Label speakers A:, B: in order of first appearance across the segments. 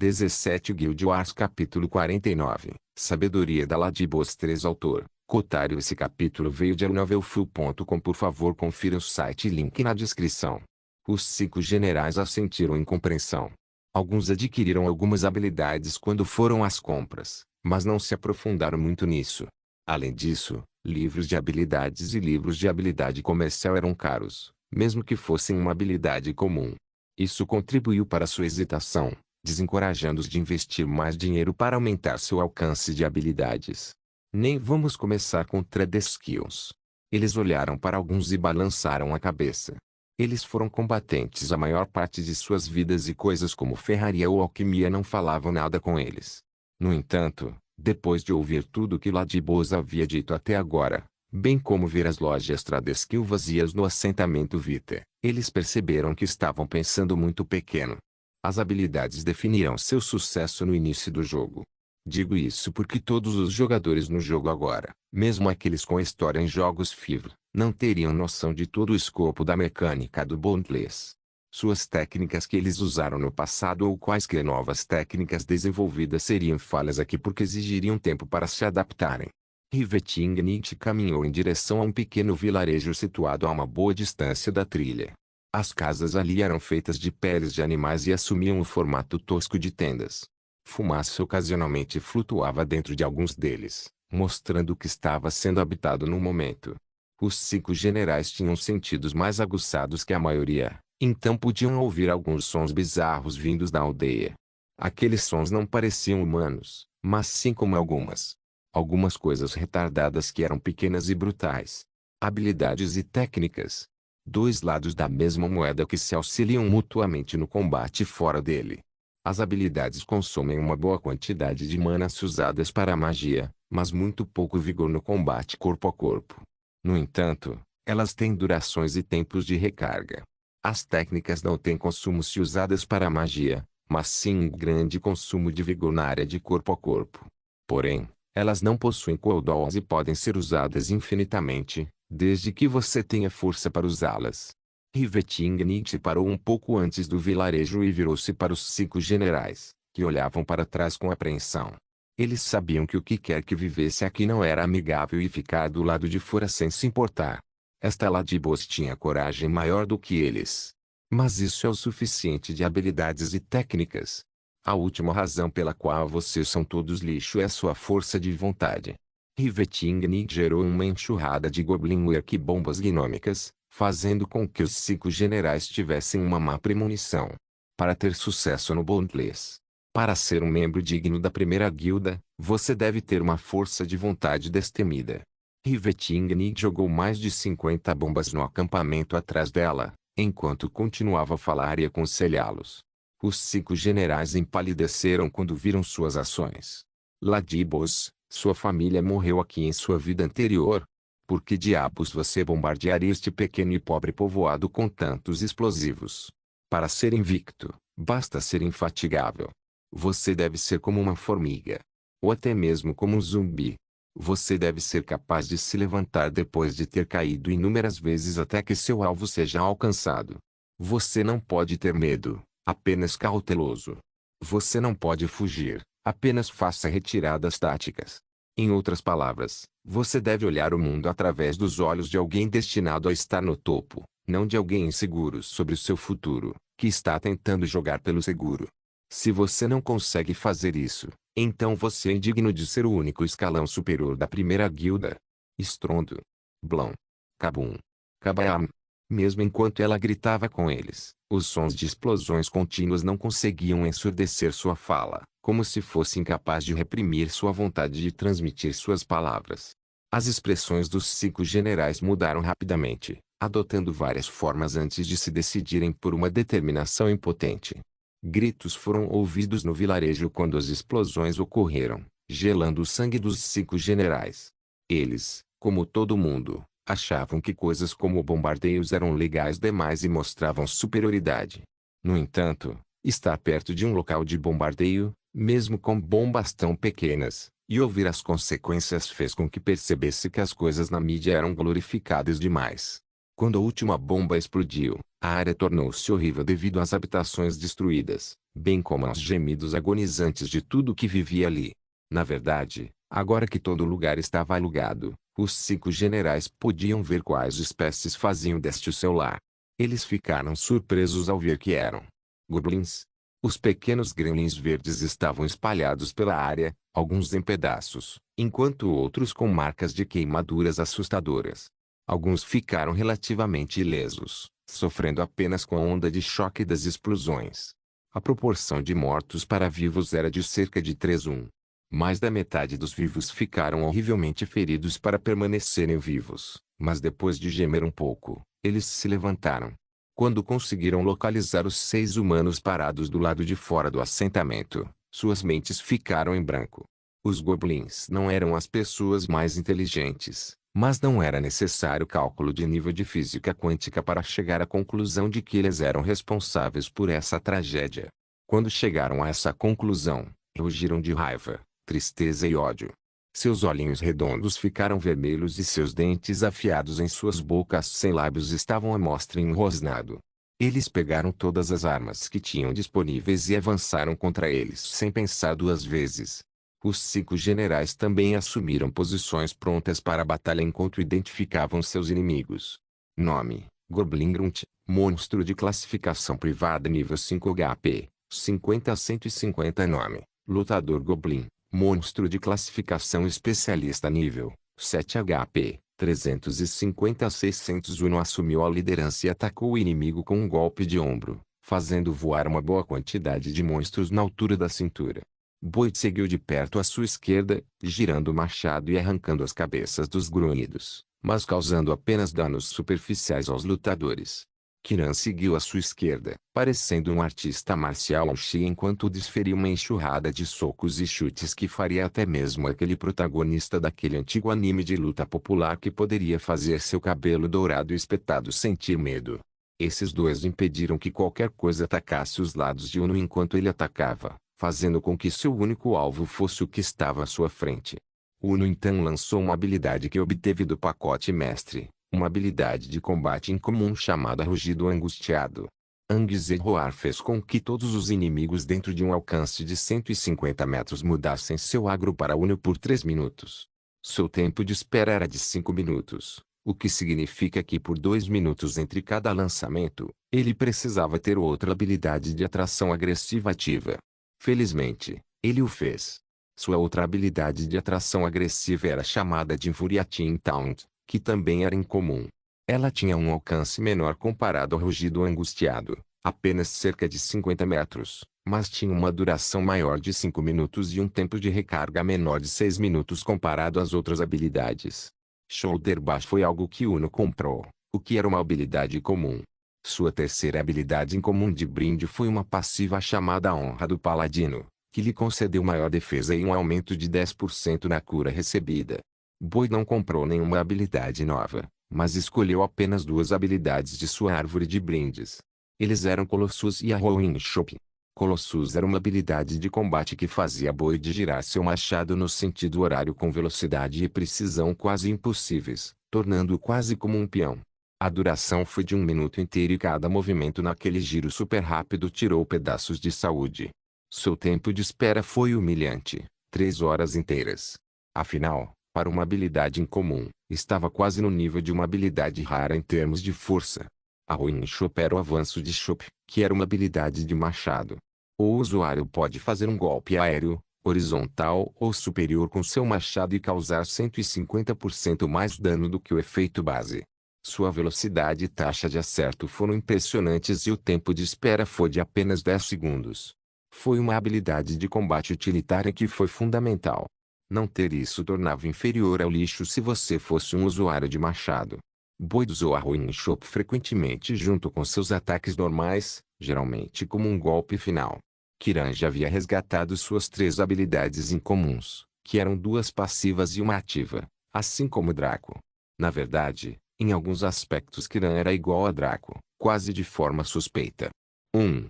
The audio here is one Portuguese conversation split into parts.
A: 17 Guild Wars Capítulo 49 Sabedoria da Ladybos 3 Autor, Kotaru. Esse capítulo veio de novelfull.com. Por favor, confira o site e link na descrição. Os 5 generais assentiram em compreensão. Alguns adquiriram algumas habilidades quando foram às compras, mas não se aprofundaram muito nisso. Além disso, livros de habilidades e livros de habilidade comercial eram caros, mesmo que fossem uma habilidade comum. Isso contribuiu para sua hesitação, desencorajando-os de investir mais dinheiro para aumentar seu alcance de habilidades. Nem vamos começar com Trade Skills. Eles olharam para alguns e balançaram a cabeça. Eles foram combatentes a maior parte de suas vidas e coisas como ferraria ou alquimia não falavam nada com eles. No entanto, depois de ouvir tudo que Ladybos havia dito até agora, bem como ver as lojas Trade Skill vazias no assentamento Vita, eles perceberam que estavam pensando muito pequeno. As habilidades definiram seu sucesso no início do jogo. Digo isso porque todos os jogadores no jogo agora, mesmo aqueles com história em jogos FIVE, não teriam noção de todo o escopo da mecânica do Bondless. Suas técnicas que eles usaram no passado ou quaisquer novas técnicas desenvolvidas seriam falhas aqui porque exigiriam tempo para se adaptarem. Rivetingnit caminhou em direção a um pequeno vilarejo situado a uma boa distância da trilha. As casas ali eram feitas de peles de animais e assumiam o formato tosco de tendas. Fumaça ocasionalmente flutuava dentro de alguns deles, mostrando que estava sendo habitado no momento. Os 5 generais tinham sentidos mais aguçados que a maioria, então podiam ouvir alguns sons bizarros vindos da aldeia. Aqueles sons não pareciam humanos, mas sim como algumas coisas retardadas que eram pequenas e brutais. Habilidades e técnicas. 2 lados da mesma moeda que se auxiliam mutuamente no combate fora dele. As habilidades consomem uma boa quantidade de mana se usadas para a magia, mas muito pouco vigor no combate corpo a corpo. No entanto, elas têm durações e tempos de recarga. As técnicas não têm consumo se usadas para a magia, mas sim um grande consumo de vigor na área de corpo a corpo. Porém, elas não possuem cooldowns e podem ser usadas infinitamente, desde que você tenha força para usá-las. Rivetingnit parou um pouco antes do vilarejo e virou-se para os 5 generais, que olhavam para trás com apreensão. Eles sabiam que o que quer que vivesse aqui não era amigável e ficar do lado de fora sem se importar. Esta Ladybos tinha coragem maior do que eles. Mas isso é o suficiente de habilidades e técnicas. A última razão pela qual vocês são todos lixo é sua força de vontade. Rivetingnit gerou uma enxurrada de Goblin Arquibombas gnômicas, fazendo com que os 5 generais tivessem uma má premonição. Para ter sucesso no Bondless, para ser um membro digno da primeira guilda, você deve ter uma força de vontade destemida. Rivetingnit jogou mais de 50 bombas no acampamento atrás dela, enquanto continuava a falar e aconselhá-los. Os 5 generais empalideceram quando viram suas ações. Ladybos, sua família morreu aqui em sua vida anterior. Por que diabos você bombardearia este pequeno e pobre povoado com tantos explosivos? Para ser invicto, basta ser infatigável. Você deve ser como uma formiga. Ou até mesmo como um zumbi. Você deve ser capaz de se levantar depois de ter caído inúmeras vezes até que seu alvo seja alcançado. Você não pode ter medo, apenas cauteloso. Você não pode fugir, apenas faça retiradas táticas. Em outras palavras, você deve olhar o mundo através dos olhos de alguém destinado a estar no topo, não de alguém inseguro sobre o seu futuro, que está tentando jogar pelo seguro. Se você não consegue fazer isso, então você é indigno de ser o único escalão superior da primeira guilda. Estrondo. Blão. Cabum. Kabaam. Mesmo enquanto ela gritava com eles, os sons de explosões contínuas não conseguiam ensurdecer sua fala, como se fosse incapaz de reprimir sua vontade de transmitir suas palavras. As expressões dos 5 generais mudaram rapidamente, adotando várias formas antes de se decidirem por uma determinação impotente. Gritos foram ouvidos no vilarejo quando as explosões ocorreram, gelando o sangue dos 5 generais. Eles, como todo mundo, achavam que coisas como bombardeios eram legais demais e mostravam superioridade. No entanto, estar perto de um local de bombardeio, mesmo com bombas tão pequenas, e ouvir as consequências fez com que percebesse que as coisas na mídia eram glorificadas demais. Quando a última bomba explodiu, a área tornou-se horrível devido às habitações destruídas, bem como aos gemidos agonizantes de tudo que vivia ali. Na verdade, agora que todo lugar estava alugado, os 5 generais podiam ver quais espécies faziam deste o seu lar. Eles ficaram surpresos ao ver que eram goblins. Os pequenos gremlins verdes estavam espalhados pela área, alguns em pedaços, enquanto outros com marcas de queimaduras assustadoras. Alguns ficaram relativamente ilesos, sofrendo apenas com a onda de choque das explosões. A proporção de mortos para vivos era de cerca de 3:1. Mais da metade dos vivos ficaram horrivelmente feridos para permanecerem vivos, mas depois de gemer um pouco, eles se levantaram. Quando conseguiram localizar os 6 humanos parados do lado de fora do assentamento, suas mentes ficaram em branco. Os goblins não eram as pessoas mais inteligentes, mas não era necessário cálculo de nível de física quântica para chegar à conclusão de que eles eram responsáveis por essa tragédia. Quando chegaram a essa conclusão, rugiram de raiva, tristeza e ódio. Seus olhinhos redondos ficaram vermelhos e seus dentes afiados em suas bocas sem lábios estavam à mostra em um rosnado. Eles pegaram todas as armas que tinham disponíveis e avançaram contra eles sem pensar 2 vezes. Os 5 generais também assumiram posições prontas para a batalha enquanto identificavam seus inimigos. Nome: Goblin Grunt, monstro de classificação privada nível 5 HP, 50 a 150. Nome: Lutador Goblin, monstro de classificação especialista nível 7 HP, 350 a 601. Assumiu a liderança e atacou o inimigo com um golpe de ombro, fazendo voar uma boa quantidade de monstros na altura da cintura. Boyd seguiu de perto à sua esquerda, girando o machado e arrancando as cabeças dos grunhidos, mas causando apenas danos superficiais aos lutadores. Kiran seguiu à sua esquerda, parecendo um artista marcial ao chi enquanto desferia uma enxurrada de socos e chutes que faria até mesmo aquele protagonista daquele antigo anime de luta popular que poderia fazer seu cabelo dourado e espetado sentir medo. Esses 2 impediram que qualquer coisa atacasse os lados de Uno enquanto ele atacava, fazendo com que seu único alvo fosse o que estava à sua frente. Uno então lançou uma habilidade que obteve do pacote mestre, uma habilidade de combate incomum chamada Rugido Angustiado. Angzerroar fez com que todos os inimigos dentro de um alcance de 150 metros mudassem seu agro para Uno por 3 minutos. Seu tempo de espera era de 5 minutos, o que significa que por 2 minutos entre cada lançamento, ele precisava ter outra habilidade de atração agressiva ativa. Felizmente, ele o fez. Sua outra habilidade de atração agressiva era chamada de Infuriating Taunt, que também era incomum. Ela tinha um alcance menor comparado ao rugido angustiado, apenas cerca de 50 metros, mas tinha uma duração maior de 5 minutos e um tempo de recarga menor de 6 minutos comparado às outras habilidades. Shoulder Bash foi algo que Uno comprou, o que era uma habilidade comum. Sua terceira habilidade incomum de brinde foi uma passiva chamada Honra do Paladino, que lhe concedeu maior defesa e um aumento de 10% na cura recebida. Boyd não comprou nenhuma habilidade nova, mas escolheu apenas 2 habilidades de sua árvore de brindes. Eles eram Colossus e Arrowing Shop. Colossus era uma habilidade de combate que fazia Boyd girar seu machado no sentido horário com velocidade e precisão quase impossíveis, tornando-o quase como um peão. A duração foi de 1 minuto inteiro e cada movimento naquele giro super rápido tirou pedaços de saúde. Seu tempo de espera foi humilhante, 3 horas inteiras. Afinal, para uma habilidade incomum, estava quase no nível de uma habilidade rara em termos de força. A Ruin Chop era o avanço de Chop, que era uma habilidade de machado. O usuário pode fazer um golpe aéreo, horizontal ou superior com seu machado e causar 150% mais dano do que o efeito base. Sua velocidade e taxa de acerto foram impressionantes e o tempo de espera foi de apenas 10 segundos. Foi uma habilidade de combate utilitária que foi fundamental. Não ter isso tornava inferior ao lixo se você fosse um usuário de machado. Boyd usou a Ruin Chop frequentemente junto com seus ataques normais, geralmente como um golpe final. Kiran já havia resgatado suas 3 habilidades incomuns, que eram 2 passivas e uma ativa, assim como Draco. Na verdade, em alguns aspectos Kiran era igual a Draco, quase de forma suspeita. 1.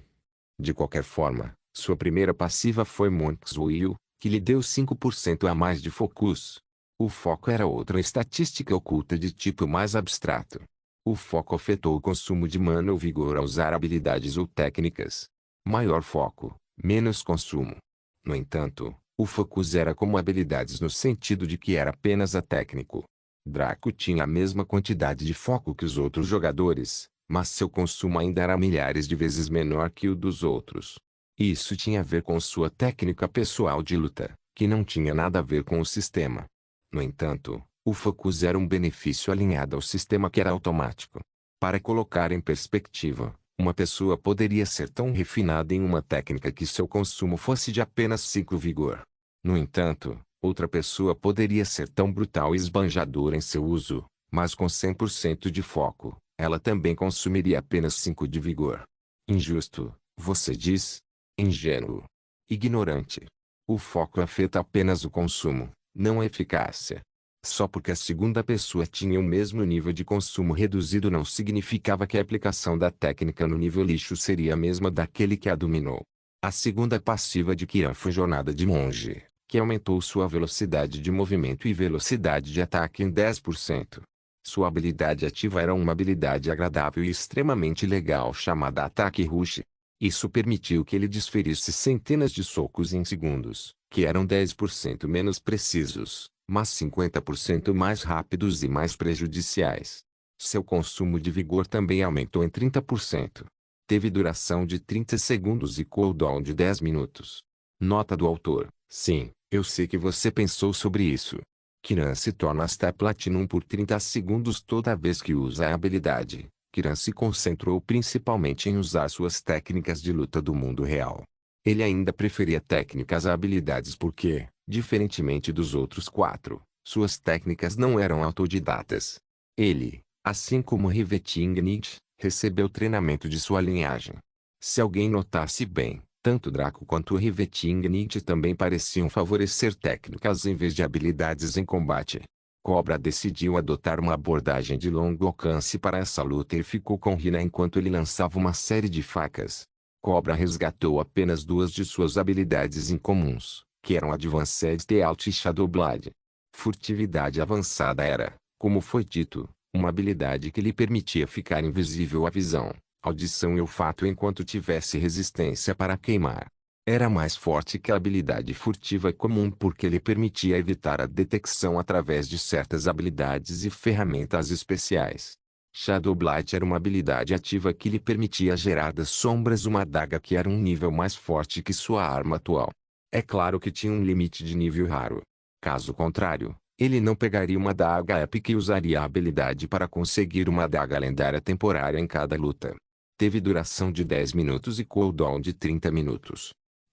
A: De qualquer forma, sua primeira passiva foi Monk's Will, que lhe deu 5% a mais de focus. O foco era outra estatística oculta de tipo mais abstrato. O foco afetou o consumo de mana ou vigor ao usar habilidades ou técnicas. Maior foco, menos consumo. No entanto, o Focus era como habilidades no sentido de que era apenas a técnico. Draco tinha a mesma quantidade de foco que os outros jogadores, mas seu consumo ainda era milhares de vezes menor que o dos outros. Isso tinha a ver com sua técnica pessoal de luta, que não tinha nada a ver com o sistema. No entanto, o Focus era um benefício alinhado ao sistema que era automático. Para colocar em perspectiva, uma pessoa poderia ser tão refinada em uma técnica que seu consumo fosse de apenas 5 vigor. No entanto, outra pessoa poderia ser tão brutal e esbanjadora em seu uso, mas com 100% de foco, ela também consumiria apenas 5 de vigor. Injusto, você diz? Ingênuo. Ignorante. O foco afeta apenas o consumo, não a eficácia. Só porque a segunda pessoa tinha o mesmo nível de consumo reduzido não significava que a aplicação da técnica no nível lixo seria a mesma daquele que a dominou. A segunda passiva de Kiran foi Jornada de Monge, que aumentou sua velocidade de movimento e velocidade de ataque em 10%. Sua habilidade ativa era uma habilidade agradável e extremamente legal chamada Ataque Rush. Isso permitiu que ele desferisse centenas de socos em segundos, que eram 10% menos precisos, mas 50% mais rápidos e mais prejudiciais. Seu consumo de vigor também aumentou em 30%. Teve duração de 30 segundos e cooldown de 10 minutos. Nota do autor: sim, eu sei que você pensou sobre isso. Kiran se torna Star Platinum por 30 segundos toda vez que usa a habilidade. Kiran se concentrou principalmente em usar suas técnicas de luta do mundo real. Ele ainda preferia técnicas a habilidades porque, diferentemente dos outros 4, suas técnicas não eram autodidatas. Ele, assim como Rivetingnit, recebeu treinamento de sua linhagem. Se alguém notasse bem, tanto Draco quanto Rivetingnit também pareciam favorecer técnicas em vez de habilidades em combate. Cobra decidiu adotar uma abordagem de longo alcance para essa luta e ficou com Hina enquanto ele lançava uma série de facas. Cobra resgatou apenas 2 de suas habilidades incomuns, que eram Advanced Stealth e Shadow Blade. Furtividade avançada era, como foi dito, uma habilidade que lhe permitia ficar invisível à visão, audição e olfato enquanto tivesse resistência para queimar. Era mais forte que a habilidade furtiva comum porque lhe permitia evitar a detecção através de certas habilidades e ferramentas especiais. Shadow Blade era uma habilidade ativa que lhe permitia gerar das sombras uma adaga que era um nível mais forte que sua arma atual. É claro que tinha um limite de nível raro. Caso contrário, ele não pegaria uma adaga épica e usaria a habilidade para conseguir uma adaga lendária temporária em cada luta. Teve duração de 10 minutos e cooldown de 30 minutos.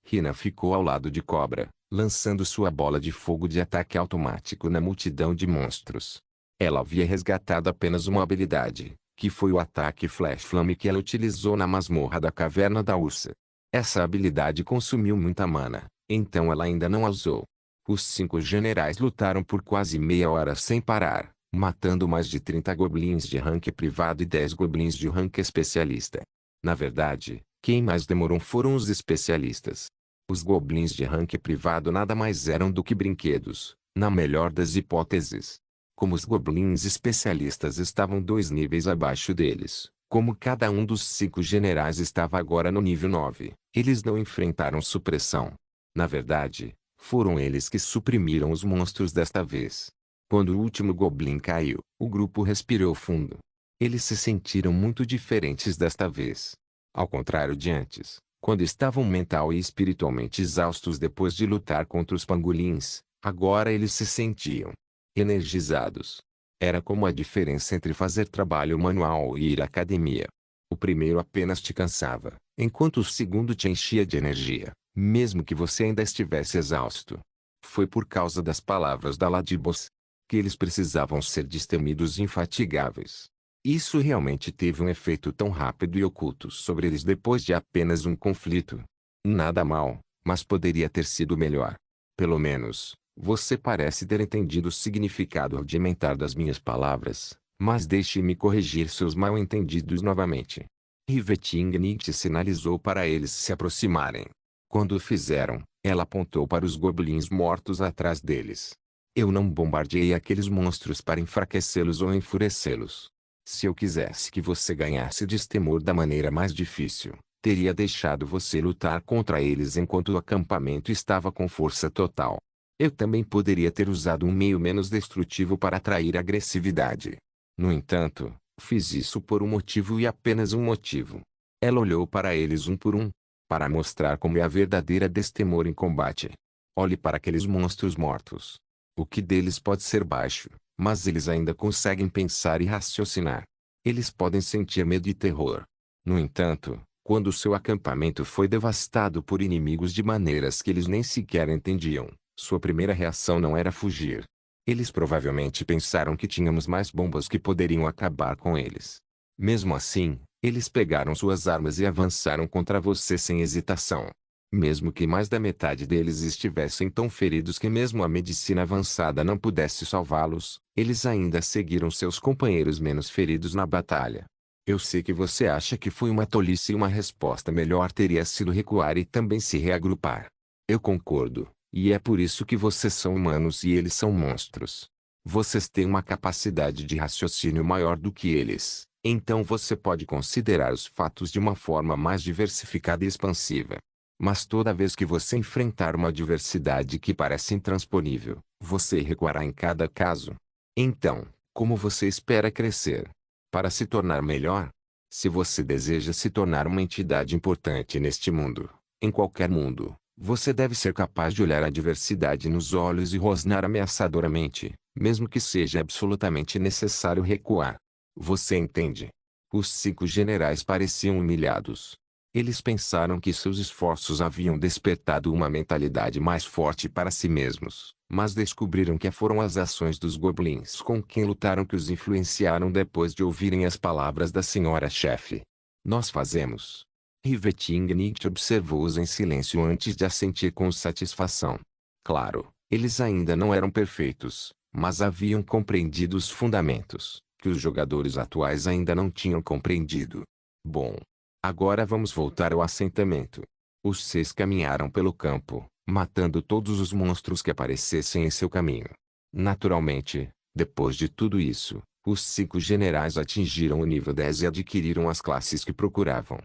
A: Hina ficou ao lado de Cobra, lançando sua bola de fogo de ataque automático na multidão de monstros. Ela havia resgatado apenas uma habilidade, que foi o ataque Flash Flame que ela utilizou na masmorra da Caverna da Ursa. Essa habilidade consumiu muita mana, então ela ainda não a usou. Os 5 generais lutaram por quase meia hora sem parar, matando mais de 30 goblins de rank privado e 10 goblins de rank especialista. Na verdade, quem mais demorou foram os especialistas. Os goblins de rank privado nada mais eram do que brinquedos, na melhor das hipóteses. Como os goblins especialistas estavam 2 níveis abaixo deles, como cada um dos 5 generais estava agora no nível 9, eles não enfrentaram supressão. Na verdade, foram eles que suprimiram os monstros desta vez. Quando o último goblin caiu, o grupo respirou fundo. Eles se sentiram muito diferentes desta vez. Ao contrário de antes, quando estavam mental e espiritualmente exaustos depois de lutar contra os pangolins, agora eles se sentiam energizados. Era como a diferença entre fazer trabalho manual e ir à academia. O primeiro apenas te cansava, enquanto o segundo te enchia de energia, mesmo que você ainda estivesse exausto. Foi por causa das palavras da Ladybos que eles precisavam ser destemidos e infatigáveis. Isso realmente teve um efeito tão rápido e oculto sobre eles depois de apenas um conflito. Nada mal, mas poderia ter sido melhor. Pelo menos, você parece ter entendido o significado rudimentar das minhas palavras, mas deixe-me corrigir seus mal-entendidos novamente. Rivetingnit sinalizou para eles se aproximarem. Quando o fizeram, ela apontou para os goblins mortos atrás deles. Eu não bombardeei aqueles monstros para enfraquecê-los ou enfurecê-los. Se eu quisesse que você ganhasse destemor da maneira mais difícil, Teria deixado você lutar contra eles enquanto o acampamento estava com força total. Eu também poderia ter usado um meio menos destrutivo para atrair agressividade. No entanto, fiz isso por um motivo e apenas um motivo. Ela olhou para eles um por um, para mostrar como é a verdadeira destemor em combate. Olhe para aqueles monstros mortos. O que deles pode ser baixo, mas eles ainda conseguem pensar e raciocinar. Eles podem sentir medo e terror. No entanto, quando seu acampamento foi devastado por inimigos de maneiras que eles nem sequer entendiam, sua primeira reação não era fugir. Eles provavelmente pensaram que tínhamos mais bombas que poderiam acabar com eles. Mesmo assim, eles pegaram suas armas e avançaram contra você sem hesitação. Mesmo que mais da metade deles estivessem tão feridos que mesmo a medicina avançada não pudesse salvá-los, eles ainda seguiram seus companheiros menos feridos na batalha. Eu sei que você acha que foi uma tolice e uma resposta melhor teria sido recuar e também se reagrupar. Eu concordo, e é por isso que vocês são humanos e eles são monstros. Vocês têm uma capacidade de raciocínio maior do que eles, então você pode considerar os fatos de uma forma mais diversificada e expansiva. Mas toda vez que você enfrentar uma adversidade que parece intransponível, você recuará em cada caso. Então, como você espera crescer? Para se tornar melhor? Se você deseja se tornar uma entidade importante neste mundo, em qualquer mundo, você deve ser capaz de olhar a adversidade nos olhos e rosnar ameaçadoramente, mesmo que seja absolutamente necessário recuar. Você entende? Os 5 generais pareciam humilhados. Eles pensaram que seus esforços haviam despertado uma mentalidade mais forte para si mesmos, mas descobriram que foram as ações dos goblins com quem lutaram que os influenciaram depois de ouvirem as palavras da senhora-chefe. Nós fazemos. Rivetingnicht observou-os em silêncio antes de assentir com satisfação. Claro, eles ainda não eram perfeitos, mas haviam compreendido os fundamentos, que os jogadores atuais ainda não tinham compreendido. Bom. Agora vamos voltar ao assentamento. Os 6 caminharam pelo campo, matando todos os monstros que aparecessem em seu caminho. Naturalmente, depois de tudo isso, os 5 generais atingiram o nível 10 e adquiriram as classes que procuravam.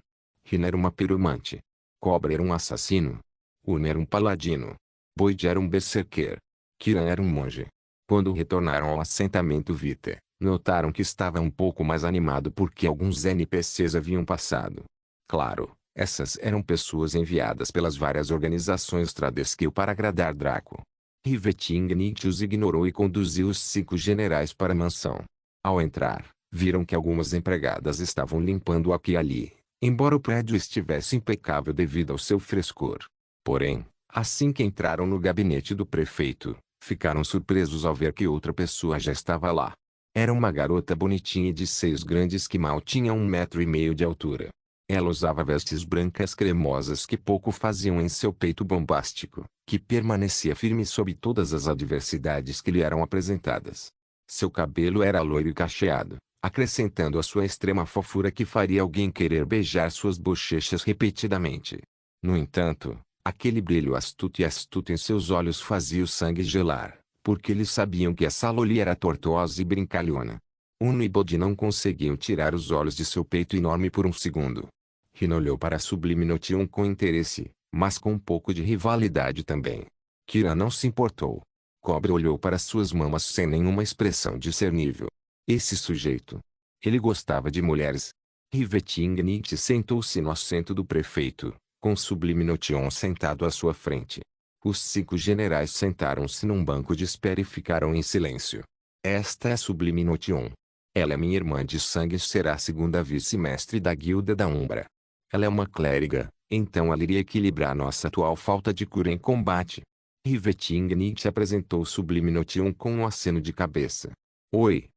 A: Rina era uma piromante. Cobra era um assassino. Una era um paladino. Boyd era um berserker. Kiran era um monge. Quando retornaram ao assentamento Vita, notaram que estava um pouco mais animado porque alguns NPCs haviam passado. Claro, essas eram pessoas enviadas pelas várias organizações Tradesquill para agradar Draco. Rivetingnicht os ignorou e conduziu os 5 generais para a mansão. Ao entrar, viram que algumas empregadas estavam limpando aqui e ali, embora o prédio estivesse impecável devido ao seu frescor. Porém, assim que entraram no gabinete do prefeito, ficaram surpresos ao ver que outra pessoa já estava lá. Era uma garota bonitinha e de seios grandes que mal tinha 1,5 m de altura. Ela usava vestes brancas cremosas que pouco faziam em seu peito bombástico, que permanecia firme sob todas as adversidades que lhe eram apresentadas. Seu cabelo era loiro e cacheado, acrescentando a sua extrema fofura que faria alguém querer beijar suas bochechas repetidamente. No entanto, aquele brilho astuto em seus olhos fazia o sangue gelar, porque eles sabiam que essa Loli era tortuosa e brincalhona. Uno e Bod não conseguiam tirar os olhos de seu peito enorme por um segundo. Rina olhou para a Sublime Notion com interesse, mas com um pouco de rivalidade também. Kiran não se importou. Cobra olhou para suas mamas sem nenhuma expressão discernível. Esse sujeito. Ele gostava de mulheres. Rivetingnicht sentou-se no assento do prefeito, com Sublime Notion sentado à sua frente. Os 5 generais sentaram-se num banco de espera e ficaram em silêncio. Esta é a Sublime Notion. Ela é minha irmã de sangue e será a segunda vice-mestre da Guilda da Umbra. Ela é uma clériga, então ela iria equilibrar nossa atual falta de cura em combate. Rivetingnicht apresentou Sublime Notion com um aceno de cabeça. Oi,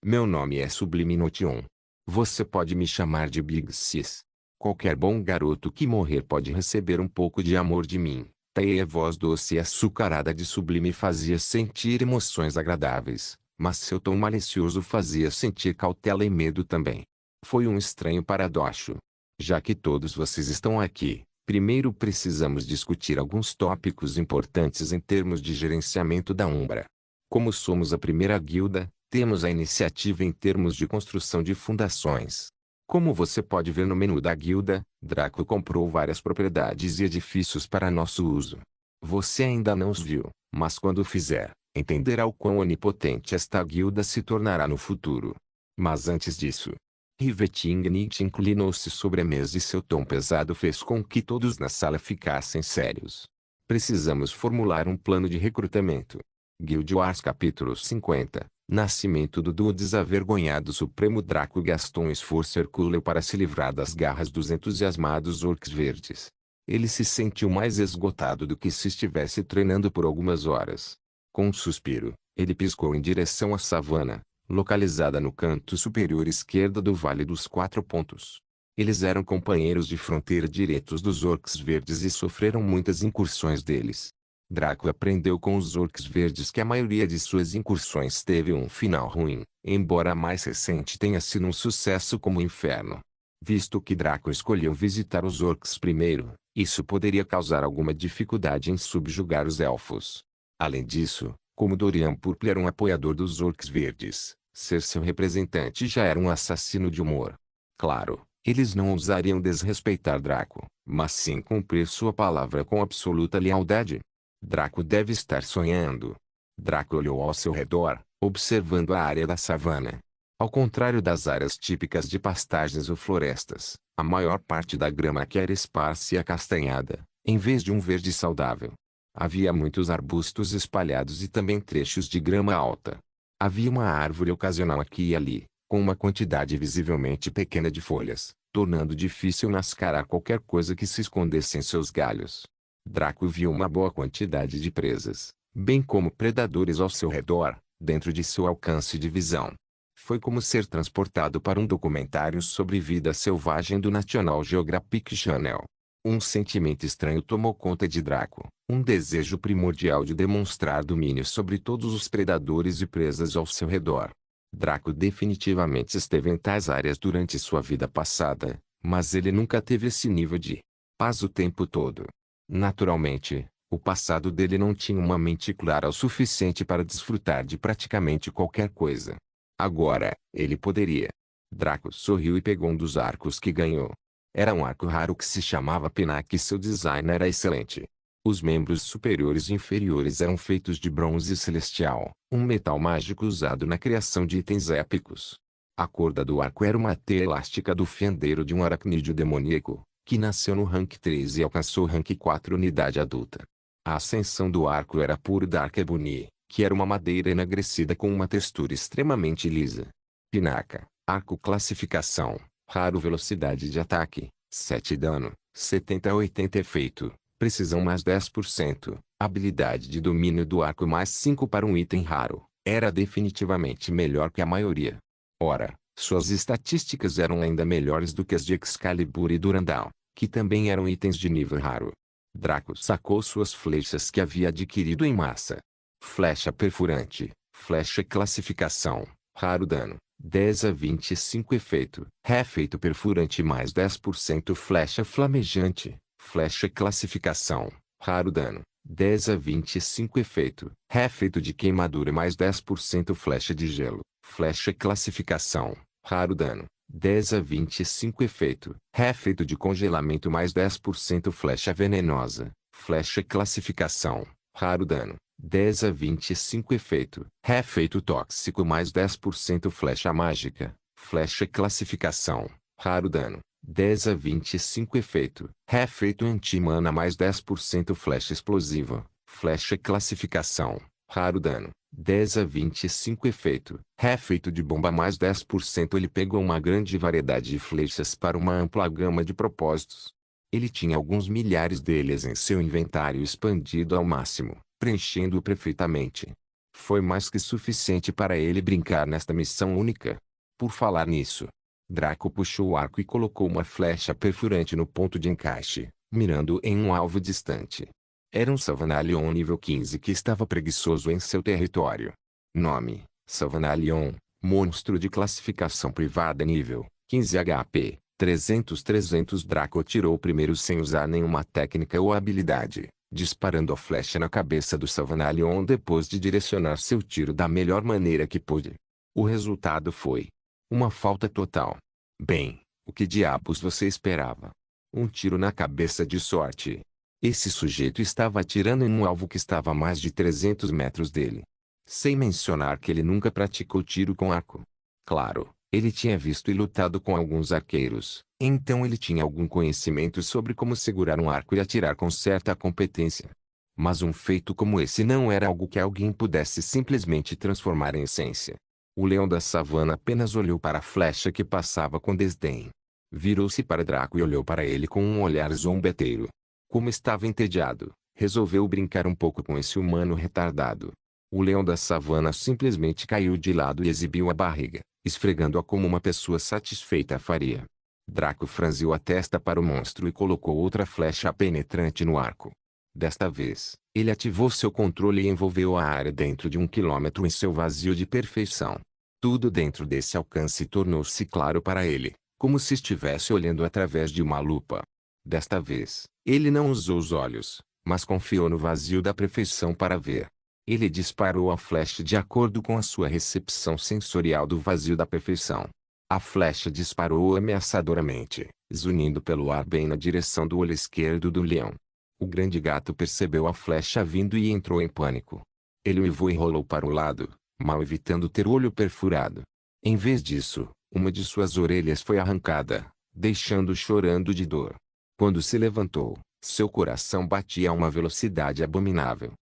A: meu nome é Sublime Notion. Você pode me chamar de Big Sis. Qualquer bom garoto que morrer pode receber um pouco de amor de mim. A voz doce e açucarada de Sublime fazia sentir emoções agradáveis, mas seu tom malicioso fazia sentir cautela e medo também. Foi um estranho paradoxo. Já que todos vocês estão aqui, primeiro precisamos discutir alguns tópicos importantes em termos de gerenciamento da Umbra. Como somos a primeira guilda, temos a iniciativa em termos de construção de fundações. Como você pode ver no menu da guilda, Draco comprou várias propriedades e edifícios para nosso uso. Você ainda não os viu, mas quando o fizer, entenderá o quão onipotente esta guilda se tornará no futuro. Mas antes disso, Rivetingnit inclinou-se sobre a mesa e seu tom pesado fez com que todos na sala ficassem sérios. Precisamos formular um plano de recrutamento. Guild Wars capítulo 50. Nascimento do duo desavergonhado Supremo Draco gastou um esforço hercúleo para se livrar das garras dos entusiasmados orcs verdes. Ele se sentiu mais esgotado do que se estivesse treinando por algumas horas. Com um suspiro, ele piscou em direção à savana, localizada no canto superior esquerdo do Vale dos Quatro Pontos. Eles eram companheiros de fronteira diretos dos orcs verdes e sofreram muitas incursões deles. Draco aprendeu com os orcs verdes que a maioria de suas incursões teve um final ruim, embora a mais recente tenha sido um sucesso como inferno. Visto que Draco escolheu visitar os orcs primeiro, isso poderia causar alguma dificuldade em subjugar os elfos. Além disso, como Dorian Purple era um apoiador dos orcs verdes, ser seu representante já era um assassino de humor. Claro, eles não ousariam desrespeitar Draco, mas sim cumprir sua palavra com absoluta lealdade. Draco deve estar sonhando. Draco olhou ao seu redor, observando a área da savana. Ao contrário das áreas típicas de pastagens ou florestas, a maior parte da grama aqui era esparsa e acastanhada, em vez de um verde saudável. Havia muitos arbustos espalhados e também trechos de grama alta. Havia uma árvore ocasional aqui e ali, com uma quantidade visivelmente pequena de folhas, tornando difícil mascarar qualquer coisa que se escondesse em seus galhos. Draco viu uma boa quantidade de presas, bem como predadores ao seu redor, dentro de seu alcance de visão. Foi como ser transportado para um documentário sobre vida selvagem do National Geographic Channel. Um sentimento estranho tomou conta de Draco, um desejo primordial de demonstrar domínio sobre todos os predadores e presas ao seu redor. Draco definitivamente esteve em tais áreas durante sua vida passada, mas ele nunca teve esse nível de paz o tempo todo. Naturalmente, o passado dele não tinha uma mente clara o suficiente para desfrutar de praticamente qualquer coisa. Agora, ele poderia. Draco sorriu e pegou um dos arcos que ganhou. Era um arco raro que se chamava Penac e seu design era excelente. Os membros superiores e inferiores eram feitos de bronze celestial, um metal mágico usado na criação de itens épicos. A corda do arco era uma teia elástica do fendeiro de um aracnídeo demoníaco, que nasceu no rank 3 e alcançou rank 4 unidade adulta. A ascensão do arco era puro Dark Ebony, que era uma madeira enegrecida com uma textura extremamente lisa. Pinaca, arco classificação, raro velocidade de ataque, 7 dano, 70 a 80 efeito, precisão mais 10%, habilidade de domínio do arco mais 5 para um item raro, era definitivamente melhor que a maioria. Ora, suas estatísticas eram ainda melhores do que as de Excalibur e Durandal, que também eram itens de nível raro. Draco sacou suas flechas que havia adquirido em massa. Flecha perfurante, flecha classificação, raro dano, 10 a 25 efeito, efeito perfurante mais 10% flecha flamejante, flecha classificação, raro dano, 10 a 25 efeito, efeito de queimadura mais 10% flecha de gelo, flecha classificação, raro dano, 10 a 25 efeito, efeito de congelamento mais 10% flecha venenosa, flecha classificação, raro dano, 10 a 25 efeito, efeito tóxico mais 10% flecha mágica, flecha classificação, raro dano, 10 a 25 efeito, efeito anti-mana mais 10% flecha explosiva, flecha classificação, raro dano, 10 a 25 efeito, efeito de bomba mais 10%. Ele pegou uma grande variedade de flechas para uma ampla gama de propósitos. Ele tinha alguns milhares deles em seu inventário expandido ao máximo, preenchendo-o perfeitamente. Foi mais que suficiente para ele brincar nesta missão única. Por falar nisso, Draco puxou o arco e colocou uma flecha perfurante no ponto de encaixe, mirando em um alvo distante. Era um Savanalion nível 15 que estava preguiçoso em seu território. Nome: Savanalion, monstro de classificação privada nível 15 HP, 300. Draco atirou primeiro sem usar nenhuma técnica ou habilidade, disparando a flecha na cabeça do Savanalion depois de direcionar seu tiro da melhor maneira que pôde. O resultado foi uma falta total. Bem, O que diabos você esperava? Um tiro na cabeça de sorte. Esse sujeito estava atirando em um alvo que estava a mais de 300 metros dele. Sem mencionar que ele nunca praticou tiro com arco. Claro, ele tinha visto e lutado com alguns arqueiros, então ele tinha algum conhecimento sobre como segurar um arco e atirar com certa competência. Mas um feito como esse não era algo que alguém pudesse simplesmente transformar em essência. O leão da savana apenas olhou para a flecha que passava com desdém. Virou-se para Draco e olhou para ele com um olhar zombeteiro. Como estava entediado, resolveu brincar um pouco com esse humano retardado. O leão da savana simplesmente caiu de lado e exibiu a barriga, esfregando-a como uma pessoa satisfeita faria. Draco franziu a testa para o monstro e colocou outra flecha penetrante no arco. Desta vez, ele ativou seu controle e envolveu a área dentro de 1 quilômetro em seu vazio de perfeição. Tudo dentro desse alcance tornou-se claro para ele, como se estivesse olhando através de uma lupa. Desta vez, ele não usou os olhos, mas confiou no vazio da perfeição para ver. Ele disparou a flecha de acordo com a sua recepção sensorial do vazio da perfeição. A flecha disparou ameaçadoramente, zunindo pelo ar bem na direção do olho esquerdo do leão. O grande gato percebeu a flecha vindo e entrou em pânico. Ele uivou e rolou para o lado, mal evitando ter o olho perfurado. Em vez disso, uma de suas orelhas foi arrancada, deixando-o chorando de dor. Quando se levantou, seu coração batia a uma velocidade abominável.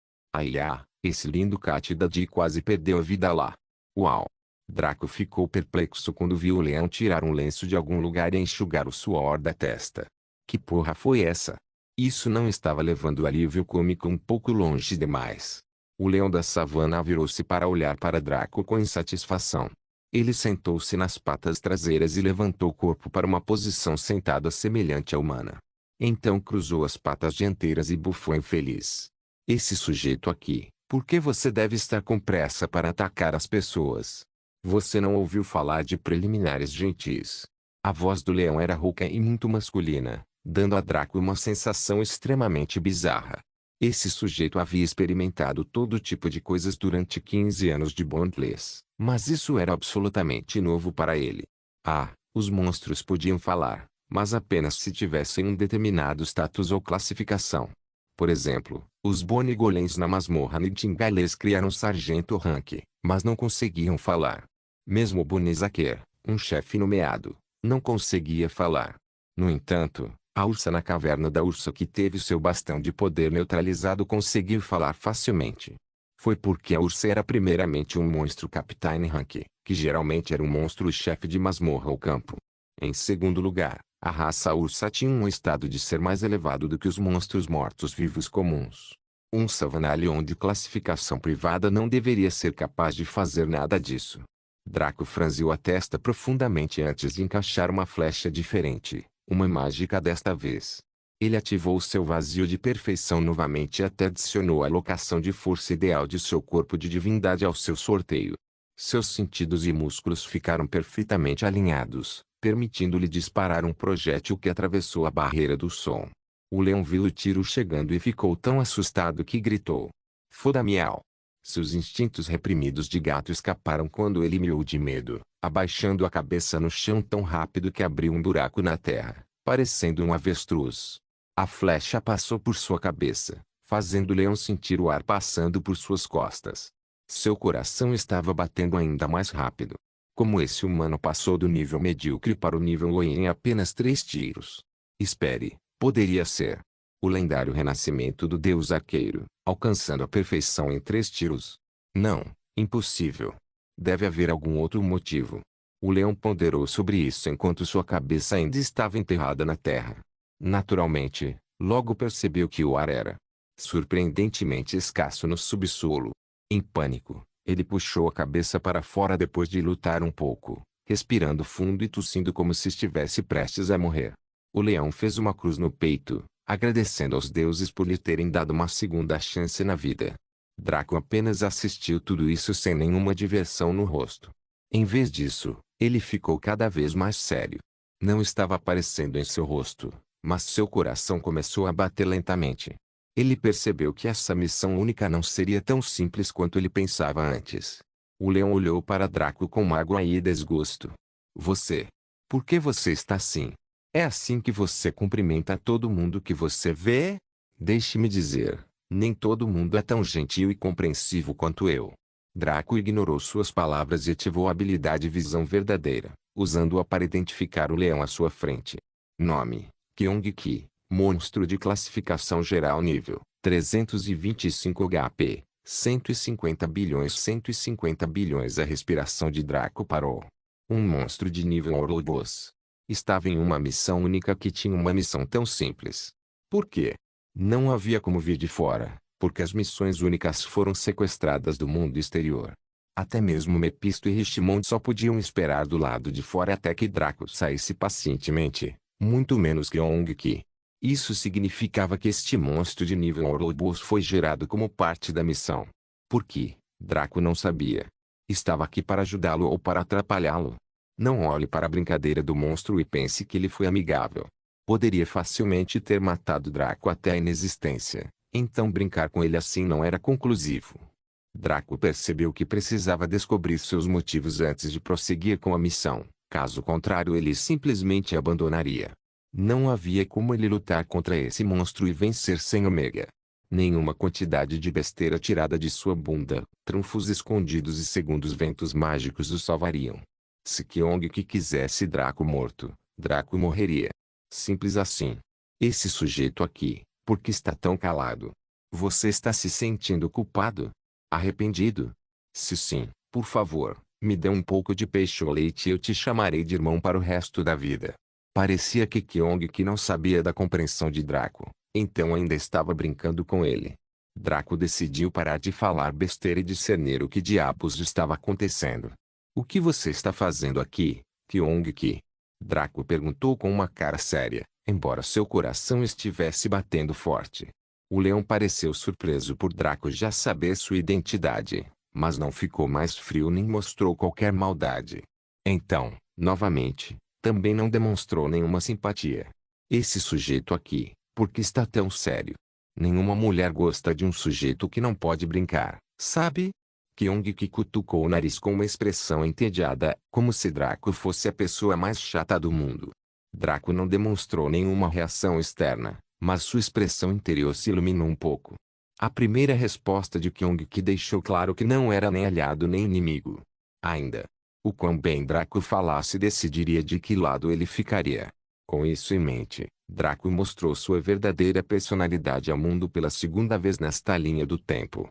A: Esse lindo Cátidade quase perdeu a vida lá. Uau! Draco ficou perplexo quando viu o leão tirar um lenço de algum lugar e enxugar o suor da testa. Que porra foi essa? Isso não estava levando o alívio cômico um pouco longe demais. O leão da savana virou-se para olhar para Draco com insatisfação. Ele sentou-se nas patas traseiras e levantou o corpo para uma posição sentada semelhante à humana. Então cruzou as patas dianteiras e bufou infeliz. Esse sujeito aqui, por que você deve estar com pressa para atacar as pessoas? Você não ouviu falar de preliminares gentis? A voz do leão era rouca e muito masculina, dando a Draco uma sensação extremamente bizarra. Esse sujeito havia experimentado todo tipo de coisas durante 15 anos de Bondless, mas isso era absolutamente novo para ele. Os monstros podiam falar, mas apenas se tivessem um determinado status ou classificação. Por exemplo, os Bonigolens na masmorra Nightingales criaram Sargento Rank, mas não conseguiam falar. Mesmo Bonizaker, um chefe nomeado, não conseguia falar. No entanto, a ursa na caverna da ursa que teve seu bastão de poder neutralizado conseguiu falar facilmente. Foi porque a ursa era primeiramente um monstro Captain Rank, que geralmente era um monstro-chefe de masmorra ou campo. Em segundo lugar, a raça ursa tinha um estado de ser mais elevado do que os monstros mortos-vivos comuns. Um Savanalion de classificação privada não deveria ser capaz de fazer nada disso. Draco franziu a testa profundamente antes de encaixar uma flecha diferente, uma mágica desta vez. Ele ativou seu vazio de perfeição novamente e até adicionou a alocação de força ideal de seu corpo de divindade ao seu sorteio. Seus sentidos e músculos ficaram perfeitamente alinhados, permitindo-lhe disparar um projétil que atravessou a barreira do som. O leão viu o tiro chegando e ficou tão assustado que gritou: "Foda-miau!" Seus instintos reprimidos de gato escaparam quando ele miou de medo, abaixando a cabeça no chão tão rápido que abriu um buraco na terra, parecendo um avestruz. A flecha passou por sua cabeça, fazendo o leão sentir o ar passando por suas costas. Seu coração estava batendo ainda mais rápido. Como esse humano passou do nível medíocre para o nível Oi em apenas 3 tiros? Espere, poderia ser o lendário renascimento do deus arqueiro, alcançando a perfeição em 3 tiros. Não, impossível. Deve haver algum outro motivo. O leão ponderou sobre isso enquanto sua cabeça ainda estava enterrada na terra. Naturalmente, logo percebeu que o ar era surpreendentemente escasso no subsolo. Em pânico, ele puxou a cabeça para fora depois de lutar um pouco, respirando fundo e tossindo como se estivesse prestes a morrer. O leão fez uma cruz no peito, agradecendo aos deuses por lhe terem dado uma segunda chance na vida. Draco apenas assistiu tudo isso sem nenhuma diversão no rosto. Em vez disso, ele ficou cada vez mais sério. Não estava aparecendo em seu rosto, mas seu coração começou a bater lentamente. Ele percebeu que essa missão única não seria tão simples quanto ele pensava antes. O leão olhou para Draco com mágoa e desgosto. Você Por que você está assim? É assim que você cumprimenta todo mundo que você vê? Deixe-me dizer, nem todo mundo é tão gentil e compreensivo quanto eu. Draco ignorou suas palavras e ativou a habilidade Visão Verdadeira, usando-a para identificar o leão à sua frente. Nome: Kyong-ki, monstro de classificação geral nível 325 HP, 150 bilhões. A respiração de Draco parou. Um monstro de nível Ouroboros. Estava em uma missão única que tinha uma missão tão simples. Por quê? Não havia como vir de fora, porque as missões únicas foram sequestradas do mundo exterior. Até mesmo Mephisto e Richmond só podiam esperar do lado de fora até que Draco saísse pacientemente, muito menos que Kyong-ki. Isso significava que este monstro de nível Ouroboros foi gerado como parte da missão. Por quê? Draco não sabia. Estava aqui para ajudá-lo ou para atrapalhá-lo. Não olhe para a brincadeira do monstro e pense que ele foi amigável. Poderia facilmente ter matado Draco até a inexistência, então brincar com ele assim não era conclusivo. Draco percebeu que precisava descobrir seus motivos antes de prosseguir com a missão, caso contrário ele simplesmente abandonaria. Não havia como ele lutar contra esse monstro e vencer sem Ômega. Nenhuma quantidade de besteira tirada de sua bunda, trunfos escondidos e segundos ventos mágicos o salvariam. Se Kyong-ki quisesse Draco morto, Draco morreria. Simples assim. Esse sujeito aqui, por que está tão calado? Você está se sentindo culpado? Arrependido? Se sim, por favor, me dê um pouco de peixe ou leite e eu te chamarei de irmão para o resto da vida. Parecia que Kyong-ki não sabia da compreensão de Draco, então ainda estava brincando com ele. Draco decidiu parar de falar besteira e discernir o que diabos estava acontecendo. O que você está fazendo aqui, Kyong-ki? Draco perguntou com uma cara séria, embora seu coração estivesse batendo forte. O leão pareceu surpreso por Draco já saber sua identidade, mas não ficou mais frio nem mostrou qualquer maldade. Então, novamente, também não demonstrou nenhuma simpatia. Esse sujeito aqui, por que está tão sério? Nenhuma mulher gosta de um sujeito que não pode brincar, sabe? Kyong-ki cutucou o nariz com uma expressão entediada, como se Draco fosse a pessoa mais chata do mundo. Draco não demonstrou nenhuma reação externa, mas sua expressão interior se iluminou um pouco. A primeira resposta de Kyong-ki deixou claro que não era nem aliado nem inimigo. Ainda. O quão bem Draco falasse decidiria de que lado ele ficaria. Com isso em mente, Draco mostrou sua verdadeira personalidade ao mundo pela segunda vez nesta linha do tempo.